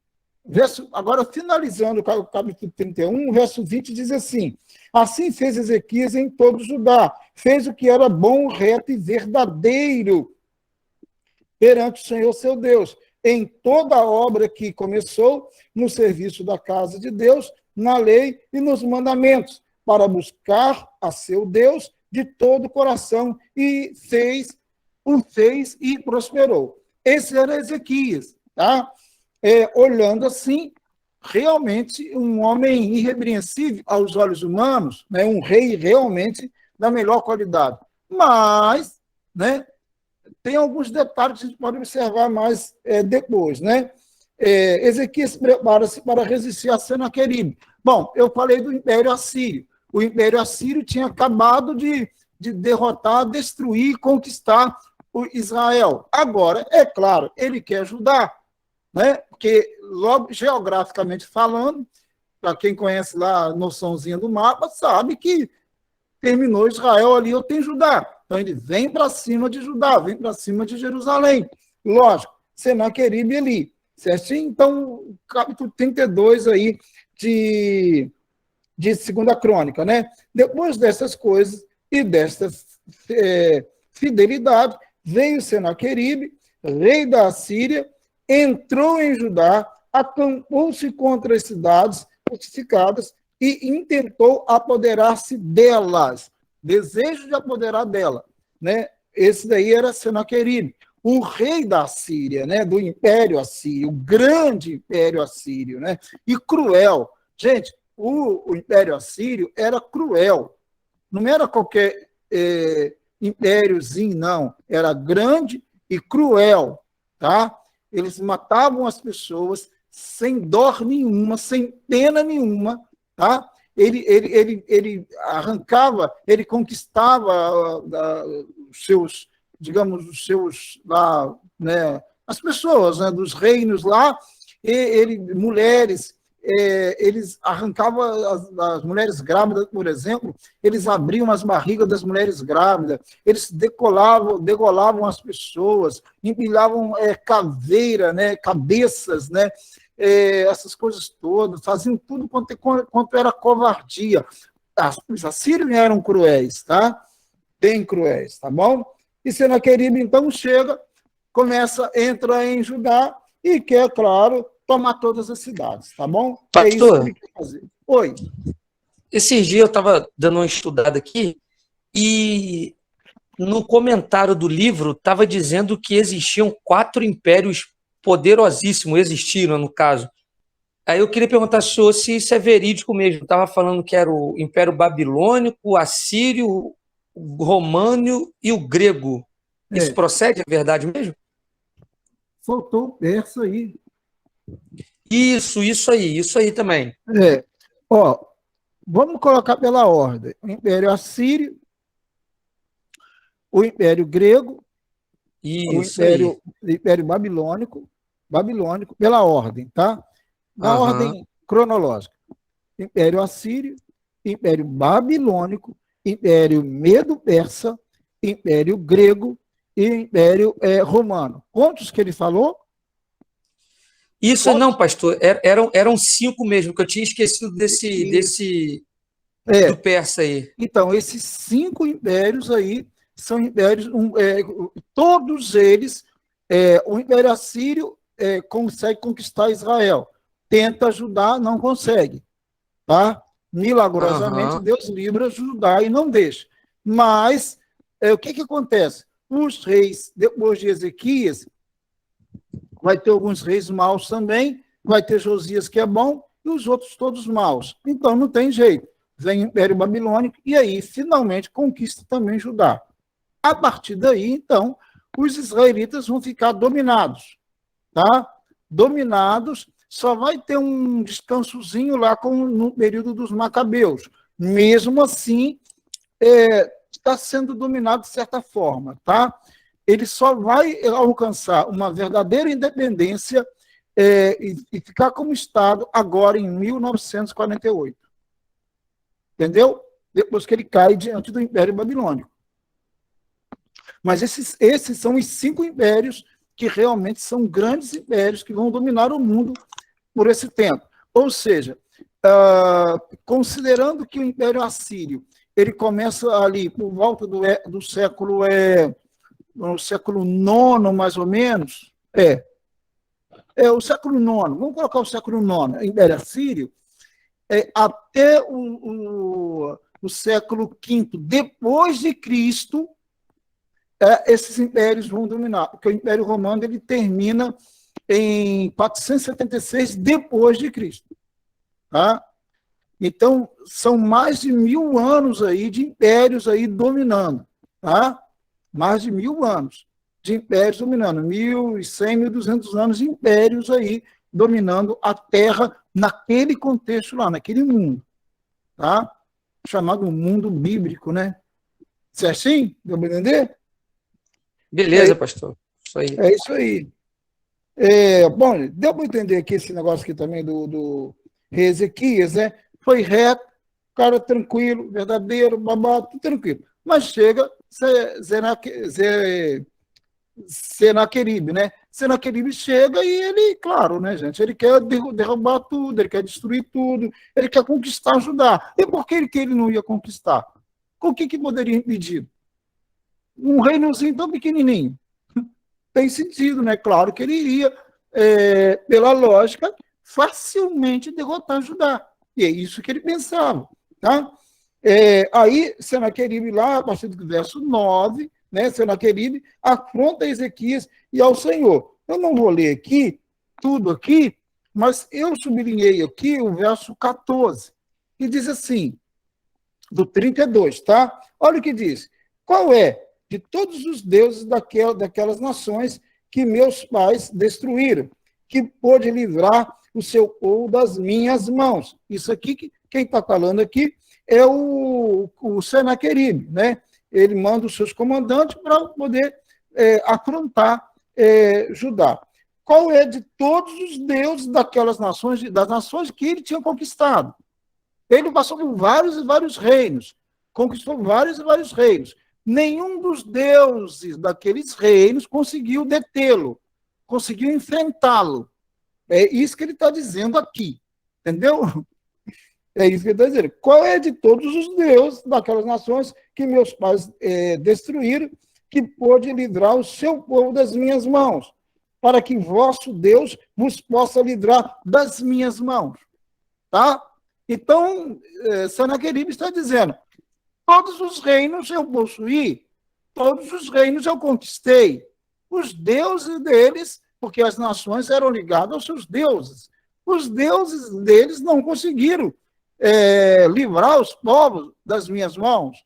agora finalizando o capítulo 31, o verso 20 diz assim: assim fez Ezequias em todo Judá, fez o que era bom, reto e verdadeiro perante o Senhor seu Deus, em toda a obra que começou no serviço da casa de Deus, na lei e nos mandamentos, para buscar a seu Deus de todo o coração, e o fez e prosperou. Esse era Ezequias, tá? Olhando assim, realmente um homem irrepreensível aos olhos humanos, né? Um rei realmente da melhor qualidade. Mas, né, tem alguns detalhes que a gente pode observar mais depois, né? Ezequias prepara-se para resistir a Senaqueribe. Bom, eu falei do Império Assírio. O Império Assírio tinha acabado de derrotar, destruir, conquistar o Israel. Agora, é claro, ele quer ajudar, né? Porque, logo, geograficamente falando, para quem conhece lá a noçãozinha do mapa, sabe que terminou Israel ali, ou tem Judá. Então, ele vem para cima de Judá, vem para cima de Jerusalém. Lógico, Senaqueribe ali, certinho? Então, capítulo 32 aí de 2ª Crônica, né? Depois dessas coisas e dessa fidelidade, veio Senaqueribe, rei da Assíria, entrou em Judá, acampou-se contra as cidades fortificadas e intentou apoderar-se delas. Desejo de apoderar dela, né? Esse daí era Senaqueribe, o rei da Síria, né? Do Império Assírio, o grande Império Assírio, né? E cruel. Gente, o Império Assírio era cruel. Não era qualquer impériozinho, não. Era grande e cruel, tá? Eles matavam as pessoas sem dó nenhuma, sem pena nenhuma, tá? Ele arrancava, ele conquistava os seus, digamos, os seus lá, né, as pessoas, né, dos reinos lá, e mulheres, eles arrancavam as mulheres grávidas, por exemplo, eles abriam as barrigas das mulheres grávidas, eles degolavam as pessoas, empilhavam caveira, né, cabeças, né, essas coisas todas, faziam tudo quanto era covardia. Os assírios eram cruéis, tá? Bem cruéis, tá bom? E Senaqueribe, então, entra em Judá e quer, claro, tomar todas as cidades, tá bom? Pastor, é isso que ele quer fazer. Oi. Esses dias eu estava dando uma estudada aqui e no comentário do livro estava dizendo que existiam 4 impérios poderosíssimos, existiram no caso. Aí eu queria perguntar ao senhor se isso é verídico mesmo. Estava falando que era o Império Babilônico, o Assírio, o Romano e o Grego. Isso procede? É verdade mesmo? Faltou o persa aí. Isso aí também. Ó, vamos colocar pela ordem. O Império Assírio, o Império Grego, Isso o Império Babilônico, pela ordem, tá? Na ordem cronológica. Império Assírio, Império Babilônico, Império Medo-Persa, Império Grego e Império Romano. Quantos que ele falou? Isso não, pastor, eram 5 mesmo, que eu tinha esquecido desse do persa aí. Então, esses 5 impérios aí são impérios, todos eles, o Império Assírio consegue conquistar Israel, tenta ajudar, não consegue, tá? Milagrosamente, Deus livra Judá e não deixa. Mas, o que acontece? Os reis, depois de Ezequias, vai ter alguns reis maus também, vai ter Josias que é bom, e os outros todos maus. Então, não tem jeito. Vem o Império Babilônico, e aí, finalmente, conquista também Judá. A partir daí, então, os israelitas vão ficar dominados, tá? Dominados, só vai ter um descansozinho lá no período dos Macabeus. Mesmo assim, está sendo dominado de certa forma, tá? Ele só vai alcançar uma verdadeira independência e ficar como Estado agora em 1948. Entendeu? Depois que ele cai diante do Império Babilônico. Mas esses são os 5 impérios que realmente são grandes impérios que vão dominar o mundo por esse tempo. Ou seja, considerando que o Império Assírio ele começa ali por volta do século no século IX, mais ou menos, o século IX, vamos colocar o século IX, Império Assírio, até o século V depois de Cristo, esses impérios vão dominar, porque o Império Romano ele termina em 476 depois de Cristo. Tá? Então, são mais de 1000 anos aí de impérios aí dominando. Tá? Mais de 1000 anos de impérios dominando. 1100, 1200 anos de impérios aí dominando a Terra naquele contexto lá, naquele mundo. Tá? Chamado mundo bíblico, né? Se é assim? Deu para entender? Beleza, pastor. Isso aí. É isso aí. Bom, deu para entender aqui esse negócio aqui também do rei Ezequias, né? Foi reto, cara tranquilo, verdadeiro, babado, tudo tranquilo. Mas chega Senaqueribe, né? Senaqueribe chega e ele, claro, né, gente? Ele quer derrubar tudo, ele quer destruir tudo, ele quer conquistar Judá. E por que ele não ia conquistar? O que poderia impedir? Um reinozinho tão pequenininho. Tem sentido, né? Claro que ele iria, pela lógica, facilmente derrotar Judá. E é isso que ele pensava. Tá? Aí, Senaqueribe, lá, a partir do verso 9, né, Senaqueribe afronta Ezequias e ao Senhor. Eu não vou ler aqui, tudo aqui, mas eu sublinhei aqui o verso 14, que diz assim, do 32, tá? Olha o que diz. Qual é de todos os deuses daquelas nações que meus pais destruíram, que pôde livrar o seu povo das minhas mãos? Isso aqui, quem está falando aqui é o Senaqueribe, né? Ele manda os seus comandantes para poder afrontar Judá. Qual é de todos os deuses daquelas nações, das nações que ele tinha conquistado? Ele passou por vários e vários reinos, conquistou vários e vários reinos. Nenhum dos deuses daqueles reinos conseguiu detê-lo, conseguiu enfrentá-lo. É isso que ele está dizendo aqui, entendeu? É isso que ele está dizendo. Qual é de todos os deuses daquelas nações que meus pais destruíram, que pôde livrar o seu povo das minhas mãos, para que vosso Deus vos possa livrar das minhas mãos? Tá? Então, Senaqueribe está dizendo, todos os reinos eu possuí, todos os reinos eu conquistei. Os deuses deles, porque as nações eram ligadas aos seus deuses. Os deuses deles não conseguiram livrar os povos das minhas mãos.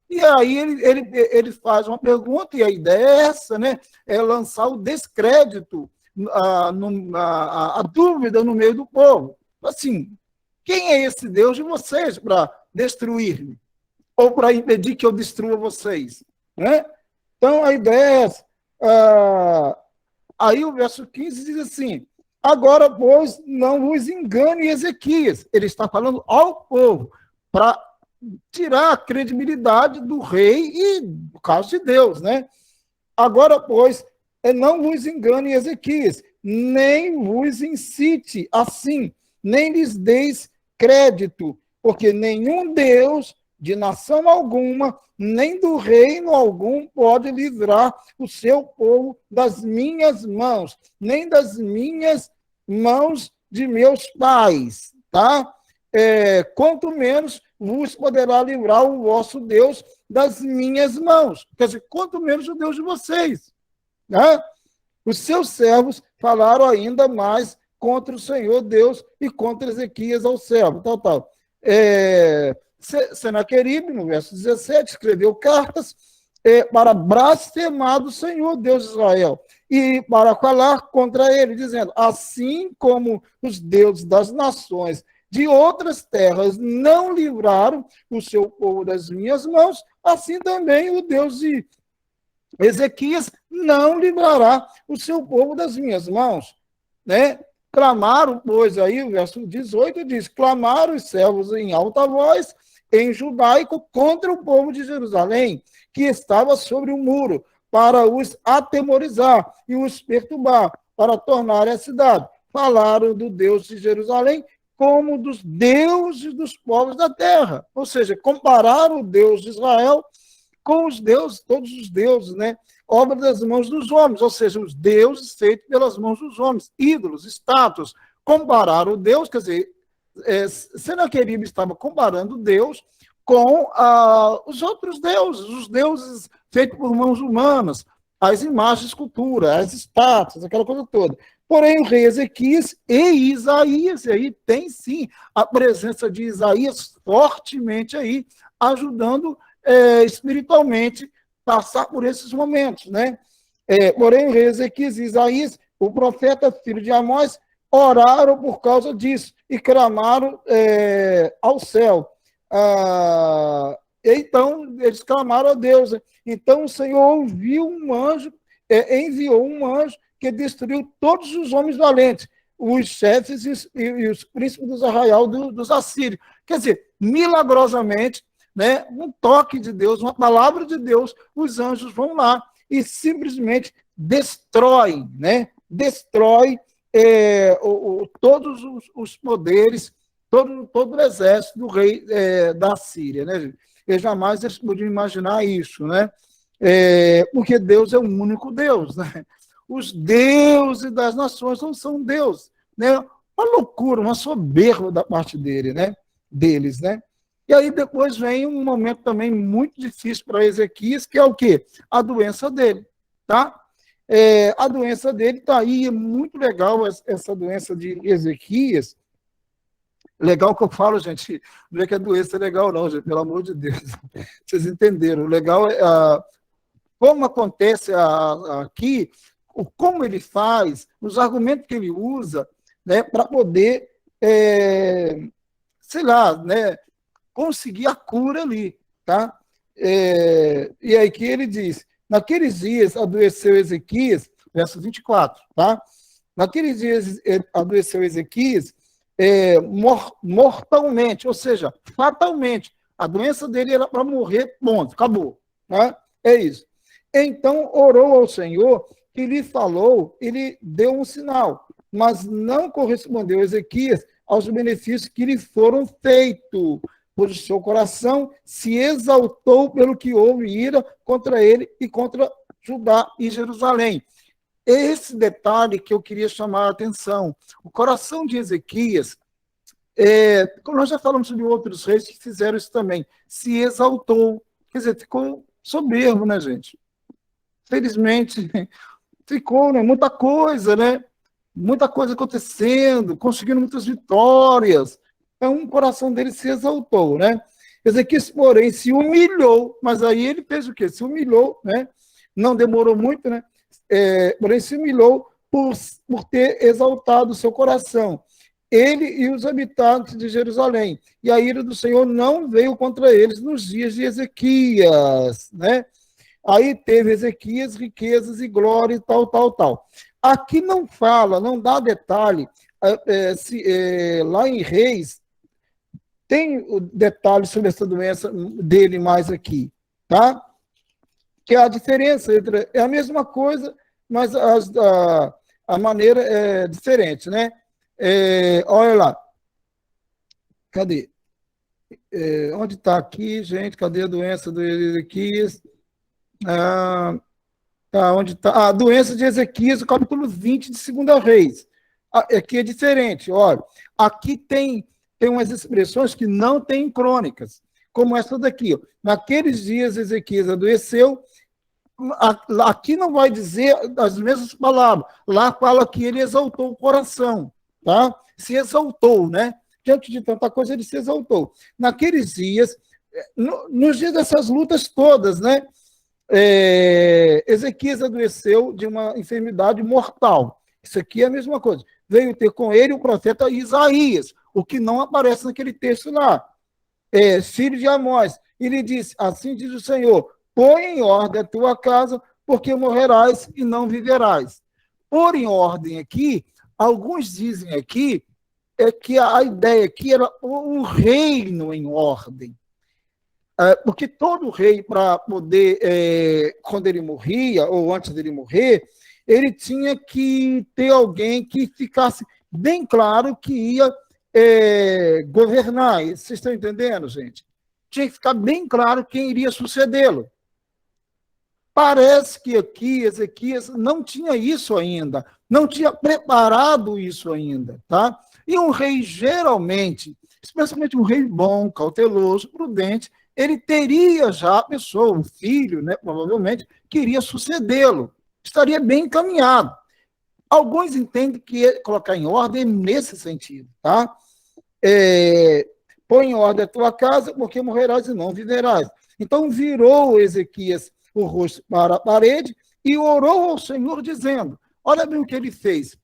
E aí ele faz uma pergunta, e a ideia é essa, né? É lançar o descrédito, a dúvida no meio do povo. Assim, quem é esse Deus de vocês para destruir-me? Ou para impedir que eu destrua vocês? Né? Então, a ideia é essa. Aí o verso 15 diz assim, agora, pois, não vos engane Ezequias. Ele está falando ao povo, para tirar a credibilidade do rei e, no caso de Deus, né? Agora, pois, não vos engane Ezequias, nem vos incite assim, nem lhes deis crédito, porque nenhum Deus de nação alguma, nem do reino algum, pode livrar o seu povo das minhas mãos, nem das minhas mãos de meus pais, tá? Quanto menos vos poderá livrar o vosso Deus das minhas mãos. Quer dizer, quanto menos o Deus de vocês. Né? Os seus servos falaram ainda mais contra o Senhor Deus e contra Ezequias ao servo. Tal. Senaqueribe, no verso 17, escreveu cartas para blasfemar do Senhor Deus de Israel e para falar contra ele, dizendo, assim como os deuses das nações de outras terras não livraram o seu povo das minhas mãos, assim também o Deus de Ezequias não livrará o seu povo das minhas mãos. Né? Clamaram, pois, aí o verso 18 diz, clamaram os servos em alta voz, em judaico, contra o povo de Jerusalém, que estava sobre o muro, para os atemorizar e os perturbar, para tornar a cidade. Falaram do Deus de Jerusalém como dos deuses dos povos da terra. Ou seja, compararam o Deus de Israel com os deuses, todos os deuses, né? Obra das mãos dos homens, ou seja, os deuses feitos pelas mãos dos homens, ídolos, estátuas. Compararam o Deus, quer dizer, Senaqueribe estava comparando Deus com os outros deuses, os deuses feitos por mãos humanas, as imagens, escultura, as estátuas, aquela coisa toda. Porém, o rei Ezequias e Isaías, e aí tem sim a presença de Isaías fortemente aí, ajudando espiritualmente passar por esses momentos, né? Porém, o rei Ezequias e Isaías, o profeta filho de Amós, oraram por causa disso e clamaram ao céu. Então, eles clamaram a Deus. Então, o Senhor ouviu um anjo, enviou um anjo que destruiu todos os homens valentes, os chefes e os príncipes dos arraial dos assírios. Quer dizer, milagrosamente, né, um toque de Deus, uma palavra de Deus, os anjos vão lá e simplesmente destroem, né, todos os poderes, todo o exército do rei da Síria, né, gente? E jamais eles podiam imaginar isso, né? Porque Deus é o único Deus, né? Os deuses das nações não são Deus, né? Uma loucura, uma soberba da parte deles, né? E aí depois vem um momento também muito difícil para Ezequias, que é o quê? A doença dele, tá? A doença dele está aí, é muito legal essa doença de Ezequias. Legal que eu falo, gente, não é que a doença é legal não, gente, pelo amor de Deus. Vocês entenderam. O legal é como acontece aqui, como ele faz, os argumentos que ele usa, né, para poder, sei lá, né, conseguir a cura ali, tá? E aí que ele diz, naqueles dias adoeceu Ezequias, verso 24, tá? Naqueles dias adoeceu Ezequias mortalmente, ou seja, fatalmente. A doença dele era para morrer, ponto, acabou. Tá? É isso. Então orou ao Senhor, que lhe falou, e lhe deu um sinal, mas não correspondeu Ezequias aos benefícios que lhe foram feitos, pois o seu coração se exaltou pelo que houve ira contra ele e contra Judá e Jerusalém. Esse detalhe que eu queria chamar a atenção. O coração de Ezequias, nós já falamos sobre outros reis que fizeram isso também, se exaltou, quer dizer, ficou soberbo, né, gente? Felizmente, ficou, né? Muita coisa, né? Muita coisa acontecendo, conseguindo muitas vitórias. Então, o coração dele se exaltou, né? Ezequias, porém, se humilhou, mas aí ele fez o quê? Se humilhou, né? Não demorou muito, né? Porém, se humilhou por ter exaltado o seu coração, ele e os habitantes de Jerusalém. E a ira do Senhor não veio contra eles nos dias de Ezequias, né? Aí teve Ezequias, riquezas e glória e tal. Aqui não fala, não dá detalhe, lá em Reis, tem o detalhe sobre essa doença dele mais aqui, tá? Que a diferença é a mesma coisa, mas a maneira é diferente, né? Olha lá. Cadê? Onde está aqui, gente? Cadê a doença do Ezequias? Onde está? A doença de Ezequias, o capítulo 20 de 2 Reis. Aqui é diferente, olha. Aqui tem umas expressões que não tem em crônicas, como essa daqui. Ó. Naqueles dias Ezequias adoeceu. Aqui não vai dizer as mesmas palavras. Lá fala que ele exaltou o coração, tá? Se exaltou, né? Diante de tanta coisa, ele se exaltou. Naqueles dias, nos dias dessas lutas todas, né? Ezequias adoeceu de uma enfermidade mortal. Isso aqui é a mesma coisa. Veio ter com ele o profeta Isaías, o que não aparece naquele texto lá. Filho de Amós. Ele disse, assim diz o Senhor, põe em ordem a tua casa, porque morrerás e não viverás. Pôr em ordem aqui, alguns dizem aqui, que a ideia aqui era um reino em ordem. Porque todo rei, para poder, quando ele morria, ou antes dele morrer, ele tinha que ter alguém que ficasse bem claro que ia governar. Vocês estão entendendo, gente? Tinha que ficar bem claro quem iria sucedê-lo. Parece que aqui Ezequias não tinha isso ainda, não tinha preparado isso ainda, tá? E um rei, geralmente, especialmente um rei bom, cauteloso, prudente, ele teria já a pessoa, o filho, né, provavelmente, que iria sucedê-lo, estaria bem encaminhado. Alguns entendem que colocar em ordem nesse sentido, tá? Põe em ordem a tua casa, porque morrerás e não viverás. Então virou Ezequias o rosto para a parede e orou ao Senhor dizendo, olha bem o que ele fez.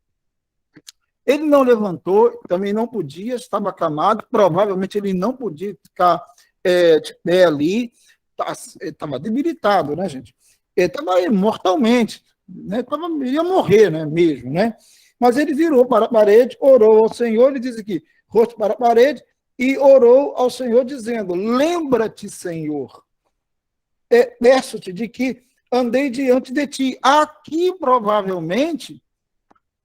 Ele não levantou, também não podia, estava acamado, provavelmente ele não podia ficar de pé ali, estava debilitado, né, gente? Ele estava mortalmente, né? Ia morrer, né, mesmo, né? Mas ele virou para a parede, orou ao Senhor, ele diz aqui, rosto para a parede, e orou ao Senhor dizendo, lembra-te, Senhor, peço-te de que andei diante de ti. Aqui, provavelmente,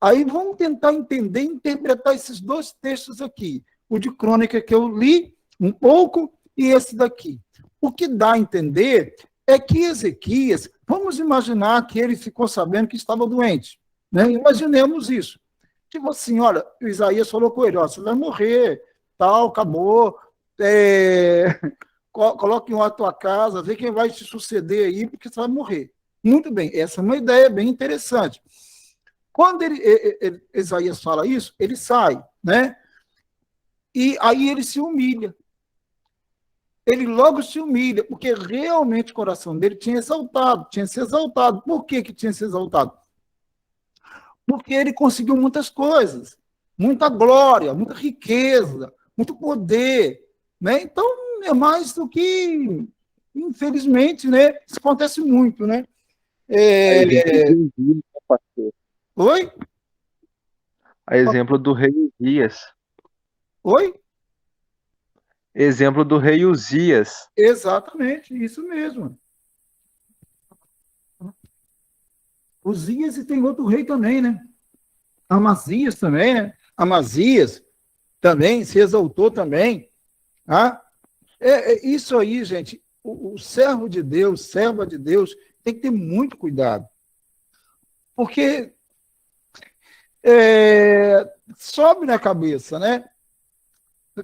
aí vamos tentar entender, interpretar esses dois textos aqui. O de Crônica que eu li um pouco e esse daqui. O que dá a entender é que Ezequias, vamos imaginar que ele ficou sabendo que estava doente. Né? Imaginemos isso. Tipo assim, olha, Isaías falou com ele, ó, você vai morrer, tal, acabou, coloque em a tua casa, vê quem vai te suceder aí, porque você vai morrer. Muito bem, essa é uma ideia bem interessante. Quando Isaías fala isso, ele sai, né? E aí ele se humilha. Ele logo se humilha, porque realmente o coração dele tinha se exaltado. Por que tinha se exaltado? Porque ele conseguiu muitas coisas, muita glória, muita riqueza, muito poder, né? Então, é mais do que, infelizmente, né? Isso acontece muito, né? Oi? A exemplo do rei Uzias. Oi? Exemplo do rei Uzias. Exatamente, isso mesmo. Uzias e tem outro rei também, né? Amazias também, né? Amazias também se exaltou também. Ah? Isso aí, gente, o servo de Deus, serva de Deus, tem que ter muito cuidado. Porque sobe na cabeça, né?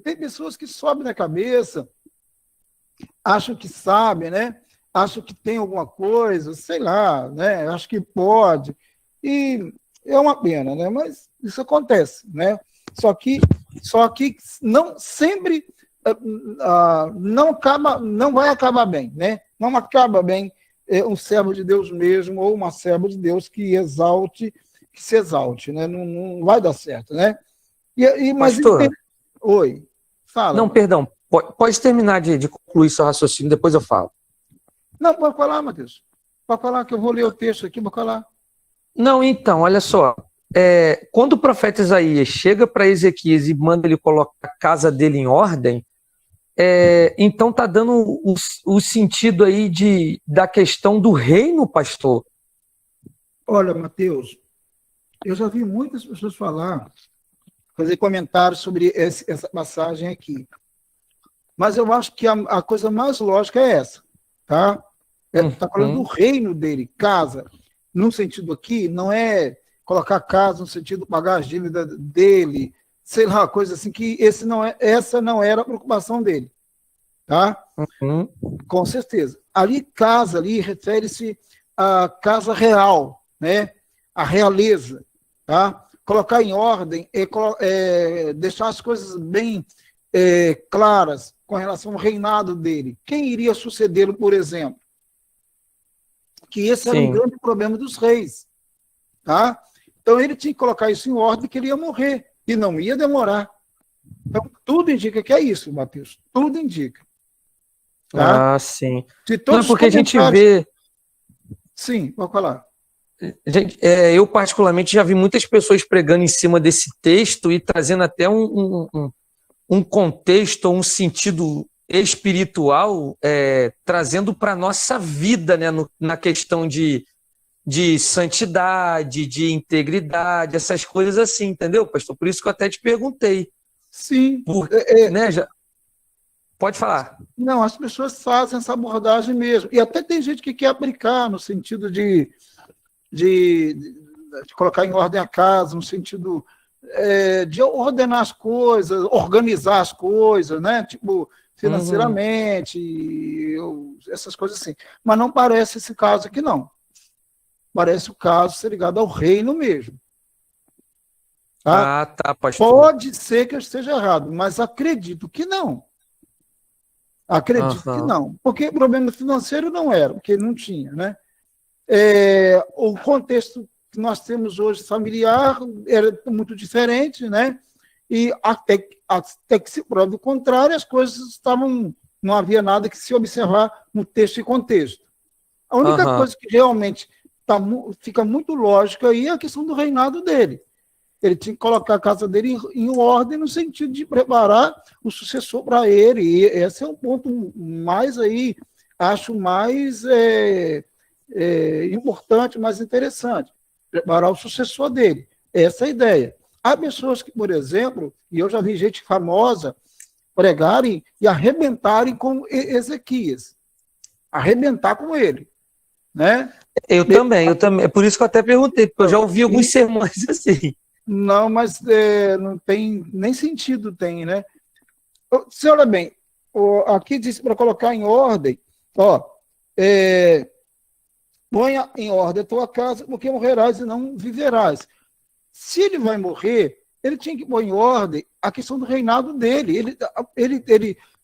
Tem pessoas que sobem na cabeça, acham que sabem, né? Acham que tem alguma coisa, sei lá, né? Acho que pode. E é uma pena, né? Mas isso acontece, né? Só que não sempre não vai acabar bem, né? Não acaba bem um servo de Deus mesmo ou uma serva de Deus que se exalte, né? Não vai dar certo, né? Mas Pastor, oi, fala. não, perdão, pode terminar de concluir seu raciocínio, depois eu falo. Não, pode falar, Matheus. Pode falar que eu vou ler o texto aqui, pode falar. Não, então, olha só. Quando o profeta Isaías chega para Ezequias e manda ele colocar a casa dele em ordem, então está dando o sentido aí da questão do reino, pastor. Olha, Matheus, eu já vi muitas pessoas fazer comentários sobre essa passagem aqui. Mas eu acho que a coisa mais lógica é essa, tá? Está falando do reino dele, casa. Num sentido aqui, não é colocar casa no sentido de pagar as dívidas dele, sei lá, coisa assim, que essa não era a preocupação dele. Tá? Com certeza. Casa ali refere-se à casa real, né? A realeza, tá? Colocar em ordem, deixar as coisas bem claras com relação ao reinado dele. Quem iria sucedê-lo, por exemplo? Que esse era um grande problema dos reis, tá? Então ele tinha que colocar isso em ordem, que ele ia morrer e não ia demorar. Então tudo indica que é isso, Matheus. Tudo indica. Tá? Ah, sim. Não é porque a gente vê. Sim, pode falar. Eu, particularmente, já vi muitas pessoas pregando em cima desse texto e trazendo até um contexto, um sentido espiritual, trazendo para a nossa vida, né, na questão de santidade, de integridade, essas coisas assim, entendeu, pastor? Por isso que eu até te perguntei. Sim. Né, Pode falar. Não, as pessoas fazem essa abordagem mesmo. E até tem gente que quer aplicar no sentido de colocar em ordem a casa, no sentido de ordenar as coisas, organizar as coisas, né? Tipo, financeiramente, essas coisas assim. Mas não parece esse caso aqui, não. Parece o caso ser ligado ao reino mesmo. Tá? Ah, tá, pastor. Pode ser que eu esteja errado, mas acredito que não. Acredito que não. Porque o problema financeiro não era, porque não tinha, né? O contexto que nós temos hoje familiar era muito diferente, né? E até que se prove o contrário, as coisas estavam... Não havia nada que se observar no texto e contexto. A única coisa que realmente fica muito lógica aí é a questão do reinado dele. Ele tinha que colocar a casa dele em ordem no sentido de preparar o sucessor para ele. E esse é um ponto mais aí, acho mais importante, mais interessante. Preparar o sucessor dele. Essa é a ideia. Há pessoas que, por exemplo, e eu já vi gente famosa pregarem e arrebentarem com Ezequias. Arrebentar com ele. Né? Eu também. É por isso que eu até perguntei, porque eu já ouvi alguns sermões assim. Não, mas não tem nem sentido, tem, né? Você olha bem, aqui diz para colocar em ordem, ponha em ordem a tua casa, porque morrerás e não viverás. Se ele vai morrer, ele tinha que pôr em ordem a questão do reinado dele.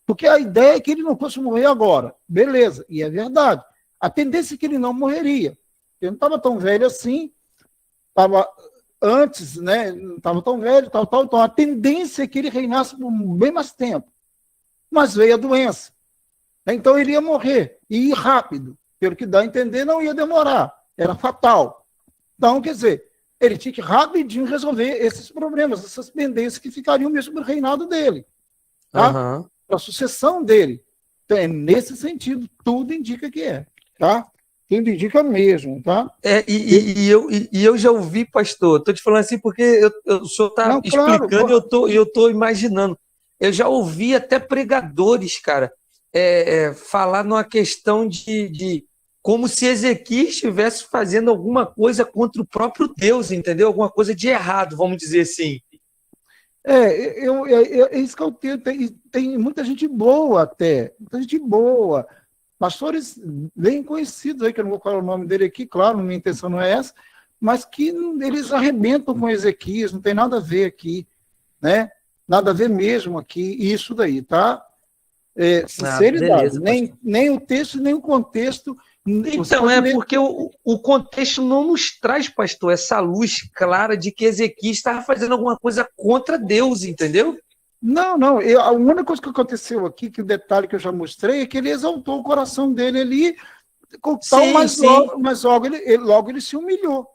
Porque a ideia é que ele não fosse morrer agora. Beleza, e é verdade. A tendência é que ele não morreria. Ele não estava tão velho assim, estava... Antes, né, não estava tão velho, tal. Então, a tendência é que ele reinasse por bem mais tempo. Mas veio a doença. Então, ele ia morrer, e ir rápido. Pelo que dá a entender, não ia demorar. Era fatal. Então, quer dizer, ele tinha que rapidinho resolver esses problemas, essas pendências que ficariam mesmo no reinado dele. Tá? Para a sucessão dele. Então, nesse sentido, tudo indica que é. Tá? Tudo indica mesmo, tá? Eu já ouvi, pastor, estou te falando assim porque o senhor está explicando e eu estou imaginando. Eu já ouvi até pregadores, cara, falar numa questão de como se Ezequias estivesse fazendo alguma coisa contra o próprio Deus, entendeu? Alguma coisa de errado, vamos dizer assim. É isso que eu tenho. Tem muita gente boa até, muita gente boa. Pastores bem conhecidos aí, que eu não vou falar o nome dele aqui, claro, minha intenção não é essa, mas que eles arrebentam com Ezequias, não tem nada a ver aqui, né? Nada a ver mesmo aqui, isso daí, tá? Sinceridade, nem o texto, nem o contexto. Então, porque o contexto não nos traz, pastor, essa luz clara de que Ezequias estava fazendo alguma coisa contra Deus, entendeu? Não. A única coisa que aconteceu aqui, que o detalhe que eu já mostrei, é que ele exaltou o coração dele ali, mas logo ele se humilhou.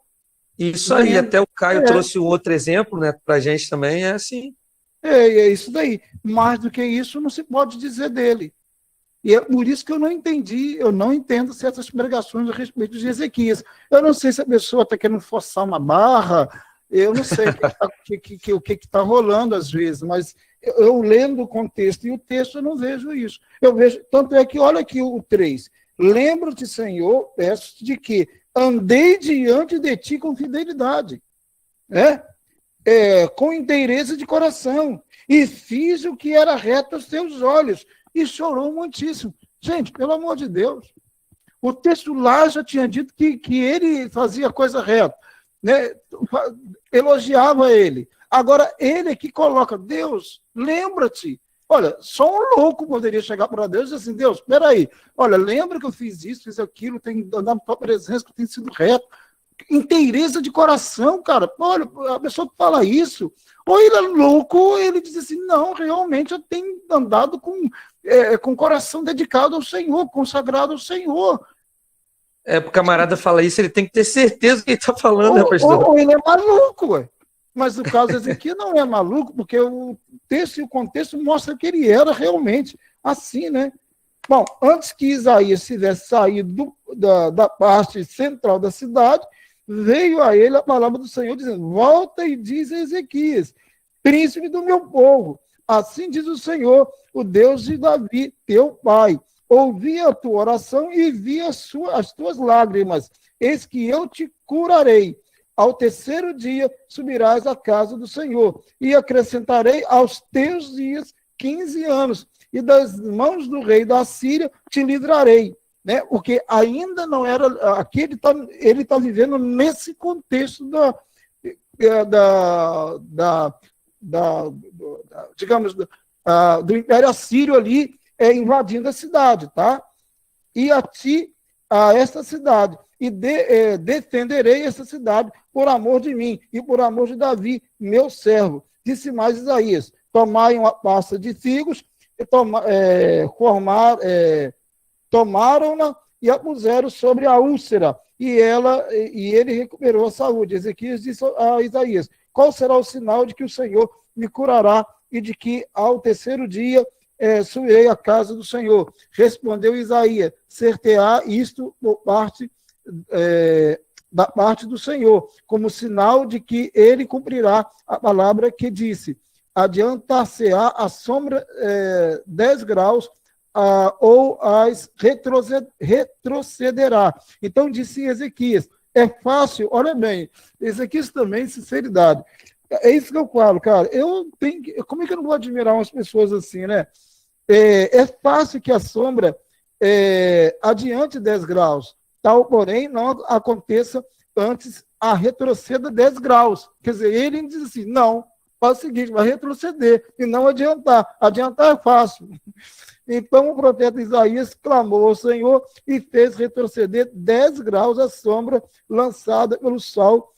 Isso aí, até o Caio trouxe um outro exemplo, né, para a gente também, é assim. É isso daí. Mais do que isso, não se pode dizer dele. E é por isso que eu não entendo certas pregações a respeito de Ezequias. Eu não sei se a pessoa está querendo forçar uma barra, eu não sei o que está rolando às vezes, mas eu lendo o contexto e o texto eu não vejo isso. Eu vejo, tanto é que, olha aqui o 3. Lembra-te, Senhor, peço de que andei diante de ti com fidelidade, com inteireza de coração, e fiz o que era reto aos teus olhos, e chorou muitíssimo. Gente, pelo amor de Deus, o texto lá já tinha dito que ele fazia coisa reta, né? Elogiava ele. Agora, ele é que coloca, Deus, lembra-te. Olha, só um louco poderia chegar para Deus e dizer assim, Deus, espera aí, olha, lembra que eu fiz isso, fiz aquilo, tenho andado na tua presença, que eu tenho sido reto. Inteireza de coração, cara. Olha, a pessoa que fala isso, ou ele é louco, ou ele diz assim, não, realmente eu tenho andado com o coração dedicado ao Senhor, consagrado ao Senhor. O camarada fala isso, ele tem que ter certeza que ele está falando, né, pastor? Ou ele é maluco, ué. Mas no caso desse aqui não é maluco, porque o texto e o contexto mostram que ele era realmente assim, né? Bom, antes que Isaías tivesse saído da parte central da cidade, veio a ele a palavra do Senhor dizendo, volta e diz a Ezequias, príncipe do meu povo, assim diz o Senhor, o Deus de Davi, teu pai. Ouvi a tua oração e vi as tuas lágrimas. Eis que eu te curarei. Ao terceiro dia subirás à casa do Senhor, e acrescentarei aos teus dias 15 anos, e das mãos do rei da Síria te livrarei. Né? Porque ainda não era. Aqui ele tá vivendo nesse contexto digamos, do Império Assírio ali, invadindo a cidade, tá? E a ti, a esta cidade, e defenderei esta cidade por amor de mim e por amor de Davi, meu servo. Disse mais Isaías: tomai uma pasta de figos, tomaram-na e a puseram sobre a úlcera, e ele recuperou a saúde. Ezequias disse a Isaías: qual será o sinal de que o Senhor me curará e de que ao terceiro dia subirei à casa do Senhor? Respondeu Isaías: ser-te-á isto da parte do Senhor, como sinal de que ele cumprirá a palavra que disse: adiantar-se-á a sombra 10 graus, ou as retrocederá. Então disse Ezequias: é fácil, olha bem, Ezequias também, sinceridade. É isso que eu falo, cara. Como é que eu não vou admirar umas pessoas assim, né? É fácil que a sombra adiante 10 graus, tal, porém, não aconteça antes a retroceda 10 graus. Quer dizer, ele diz assim: não, faz o seguinte, vai retroceder e não adiantar. Adiantar é fácil. Então o profeta Isaías clamou ao Senhor e fez retroceder 10 graus a sombra lançada pelo sol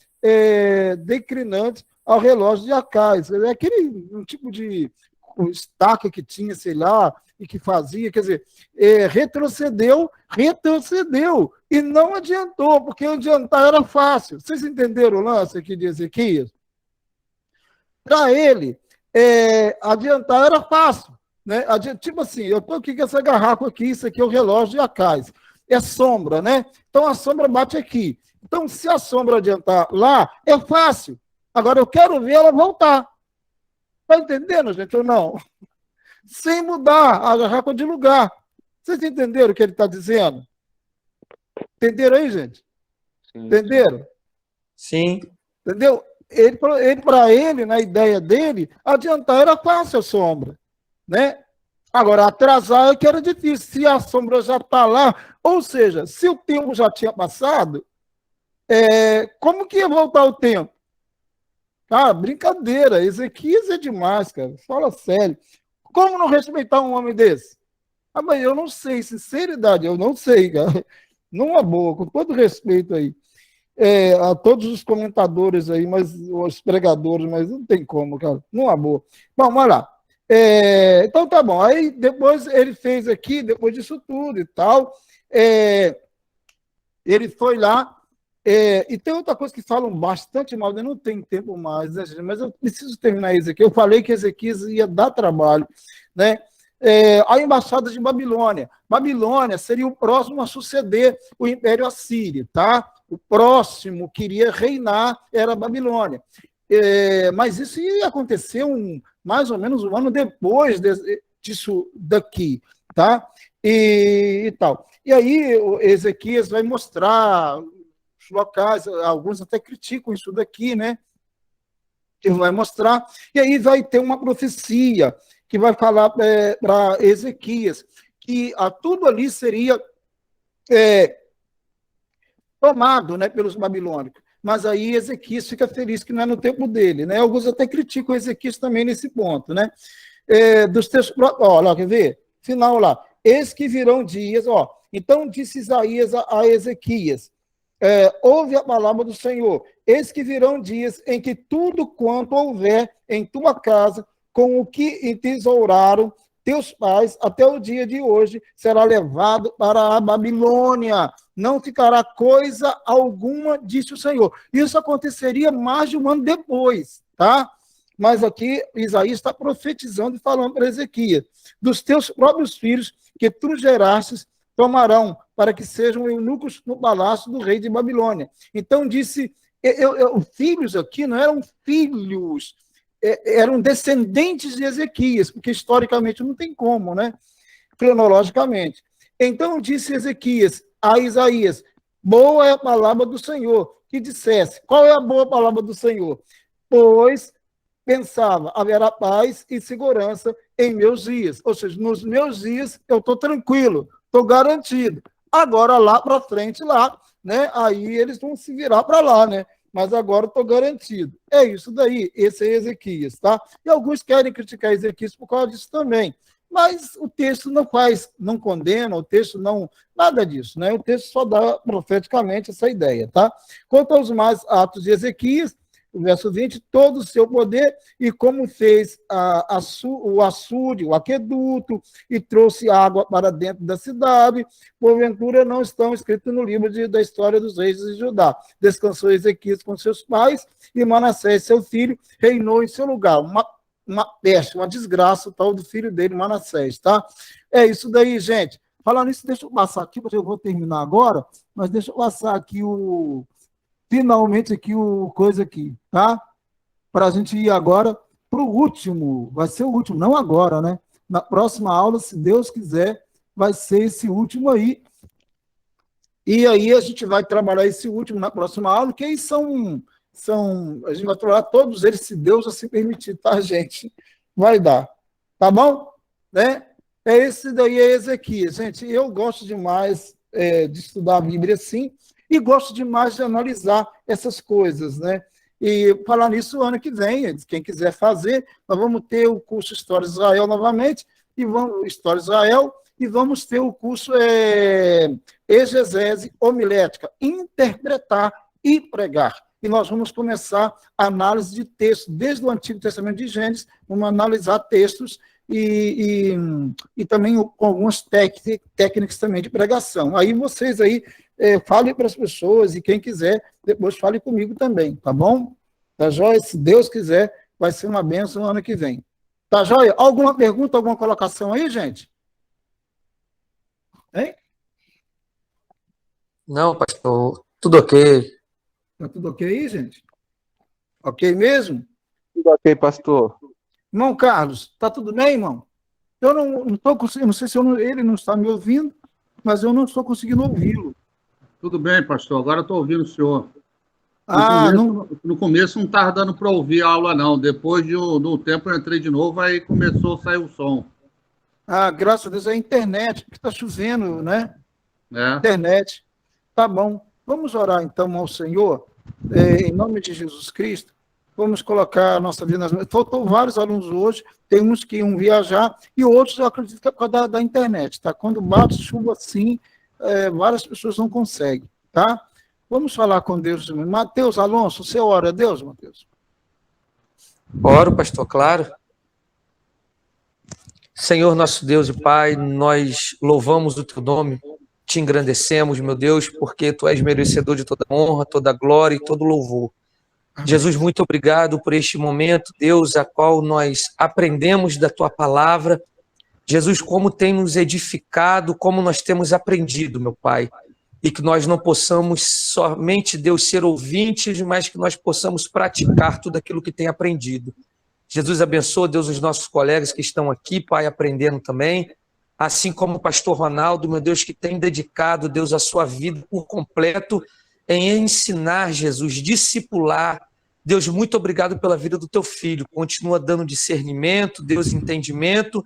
declinante ao relógio de Acais. Aquele um tipo de estaca que tinha, sei lá, e que fazia, quer dizer, retrocedeu, e não adiantou, porque adiantar era fácil. Vocês entenderam o lance aqui de Ezequias? Para ele, adiantar era fácil. Né? Tipo assim, eu estou aqui com essa garrafa aqui, isso aqui é o relógio de Acais. É sombra, né? Então a sombra bate aqui. Então, se a sombra adiantar lá, é fácil. Agora eu quero ver ela voltar. Está entendendo, gente, ou não? Sem mudar a garrafa de lugar. Vocês entenderam o que ele está dizendo? Entenderam aí, gente? Sim. Entenderam? Sim. Entendeu? Para ele, na ideia dele, adiantar era fácil a sombra. Né? Agora, atrasar é que era difícil. Se a sombra já está lá, ou seja, se o tempo já tinha passado, como que ia voltar o tempo? Ah, brincadeira, Ezequias é demais, cara. Fala sério. Como não respeitar um homem desse? Ah, mas eu não sei, sinceridade, eu não sei, cara. Numa boa, com todo respeito aí. A todos os comentadores aí, mas os pregadores, mas não tem como, cara. Numa boa. Bom, vamos lá. Então tá bom. Aí depois ele fez aqui, depois disso tudo e tal, ele foi lá. E tem outra coisa que falam bastante mal, eu não tenho tempo mais, né, gente? Mas eu preciso terminar isso aqui. Eu falei que Ezequias ia dar trabalho, né? A embaixada de Babilônia. Babilônia seria o próximo a suceder o Império Assírio, tá? O próximo que iria reinar era a Babilônia. Mas isso ia acontecer mais ou menos um ano depois disso daqui, tá? E tal. E aí o Ezequias vai mostrar os locais, alguns até criticam isso daqui, né? Ele vai mostrar, e aí vai ter uma profecia que vai falar para Ezequias que tudo ali seria tomado, né, pelos babilônicos. Mas aí Ezequias fica feliz que não é no tempo dele, né? Alguns até criticam Ezequias também nesse ponto, né? Dos textos, lá, quer ver? Final lá. Eis que virão dias, então disse Isaías a Ezequias: ouve a palavra do Senhor. Eis que virão dias em que tudo quanto houver em tua casa, com o que entesouraram teus pais até o dia de hoje, será levado para a Babilônia. Não ficará coisa alguma, disse o Senhor. Isso aconteceria mais de um ano depois, tá? Mas aqui Isaías está profetizando e falando para Ezequias: dos teus próprios filhos que tu gerastes tomarão, para que sejam eunucos no palácio do rei de Babilônia. Então disse, os filhos aqui não eram filhos eram descendentes de Ezequias, porque historicamente não tem como, né? Cronologicamente. Então disse Ezequias a Isaías: boa é a palavra do Senhor, que dissesse. Qual é a boa palavra do Senhor? Pois pensava, haverá paz e segurança em meus dias. Ou seja, nos meus dias eu estou tranquilo, estou garantido. Agora lá para frente, lá, né? Aí eles vão se virar para lá, né? Mas agora estou garantido. É isso daí, esse é Ezequias, tá? E alguns querem criticar Ezequias por causa disso também. Mas o texto não condena, o texto não, nada disso, né? O texto só dá profeticamente essa ideia, tá? Quanto aos mais atos de Ezequias, o verso 20, todo o seu poder, e como fez o açude, o aqueduto, e trouxe água para dentro da cidade, porventura não estão escritos no livro da história dos reis de Judá. Descansou Ezequias com seus pais, e Manassés, seu filho, reinou em seu lugar. Uma peste, uma desgraça, tal do filho dele, Manassés, tá? É isso daí, gente. Falando nisso, deixa eu passar aqui, porque eu vou terminar agora, mas deixa eu passar aqui finalmente aqui o coisa aqui, tá? Para a gente ir agora para o último, vai ser o último, não agora, né? Na próxima aula, se Deus quiser, vai ser esse último aí. E aí a gente vai trabalhar esse último na próxima aula, que aí a gente vai trabalhar todos eles, se Deus assim permitir, tá, gente? Vai dar, tá bom? Né? Esse daí é Ezequias. Gente, eu gosto demais de estudar a Bíblia assim, e gosto demais de analisar essas coisas, né? E falar nisso ano que vem, quem quiser fazer, nós vamos ter o curso História de Israel novamente, História de Israel, e vamos ter o curso Exegese homilética, interpretar e pregar. E nós vamos começar a análise de textos, desde o Antigo Testamento de Gênesis, vamos analisar textos e também com algumas técnicas também de pregação. Aí vocês aí falem para as pessoas, e quem quiser, depois fale comigo também, tá bom? Tá joia? Se Deus quiser, vai ser uma bênção no ano que vem. Tá joia? Alguma pergunta, alguma colocação aí, gente? Hein? Não, pastor, tudo ok. Tá tudo ok aí, gente? Ok mesmo? Tudo ok, pastor. Irmão Carlos, tá tudo bem, irmão? Eu não estou conseguindo, não sei se ele não está me ouvindo, mas eu não estou conseguindo ouvi-lo. Tudo bem, pastor. Agora estou ouvindo o senhor. No começo não estava dando para ouvir a aula, não. Depois de um tempo eu entrei de novo, aí começou a sair o som. Graças a Deus, é a internet, porque está chovendo, né? É. Internet. Tá bom. Vamos orar então ao Senhor, em nome de Jesus Cristo. Vamos colocar a nossa vida nas mãos. Faltou vários alunos hoje, tem uns que iam viajar, e outros, eu acredito que é por causa da internet, tá? Quando bate chuva assim, várias pessoas não conseguem, tá? Vamos falar com Deus. Mateus Alonso, você ora a Deus, Mateus? Oro, pastor, claro. Senhor, nosso Deus e Pai, nós louvamos o teu nome, te engrandecemos, meu Deus, porque tu és merecedor de toda honra, toda glória e todo louvor. Jesus, muito obrigado por este momento, Deus, a qual nós aprendemos da tua palavra. Jesus, como tem nos edificado, como nós temos aprendido, meu Pai. E que nós não possamos somente, Deus, ser ouvintes, mas que nós possamos praticar tudo aquilo que tem aprendido. Jesus, abençoa, Deus, os nossos colegas que estão aqui, Pai, aprendendo também. Assim como o pastor Ronaldo, meu Deus, que tem dedicado, Deus, a sua vida por completo em ensinar, Jesus, discipular. Deus, muito obrigado pela vida do teu filho. Continua dando discernimento, Deus, entendimento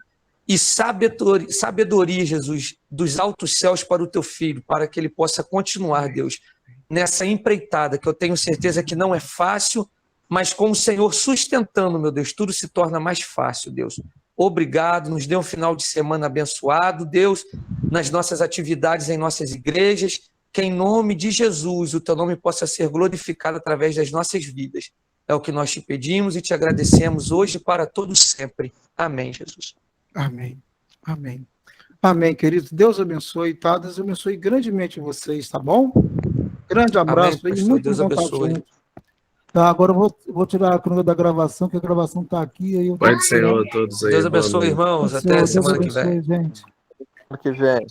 e sabedoria, Jesus, dos altos céus para o teu filho, para que ele possa continuar, Deus, nessa empreitada, que eu tenho certeza que não é fácil, mas com o Senhor sustentando, meu Deus, tudo se torna mais fácil, Deus. Obrigado, nos dê um final de semana abençoado, Deus, nas nossas atividades em nossas igrejas, que em nome de Jesus o teu nome possa ser glorificado através das nossas vidas. É o que nós te pedimos e te agradecemos hoje e para todos sempre. Amém, Jesus. Amém. Amém. Amém, querido. Deus abençoe, tá? Deus abençoe grandemente vocês, tá bom? Grande abraço. Amém, pastor. Muito Deus bom estar abençoe. junto. Tá, agora eu vou tirar a crônica da gravação, que a gravação está aqui. Aí eu Pai do Senhor a todos aí. Deus boa abençoe, noite. irmãos. Até Deus semana que vem. abençoe, gente. Ano que vem.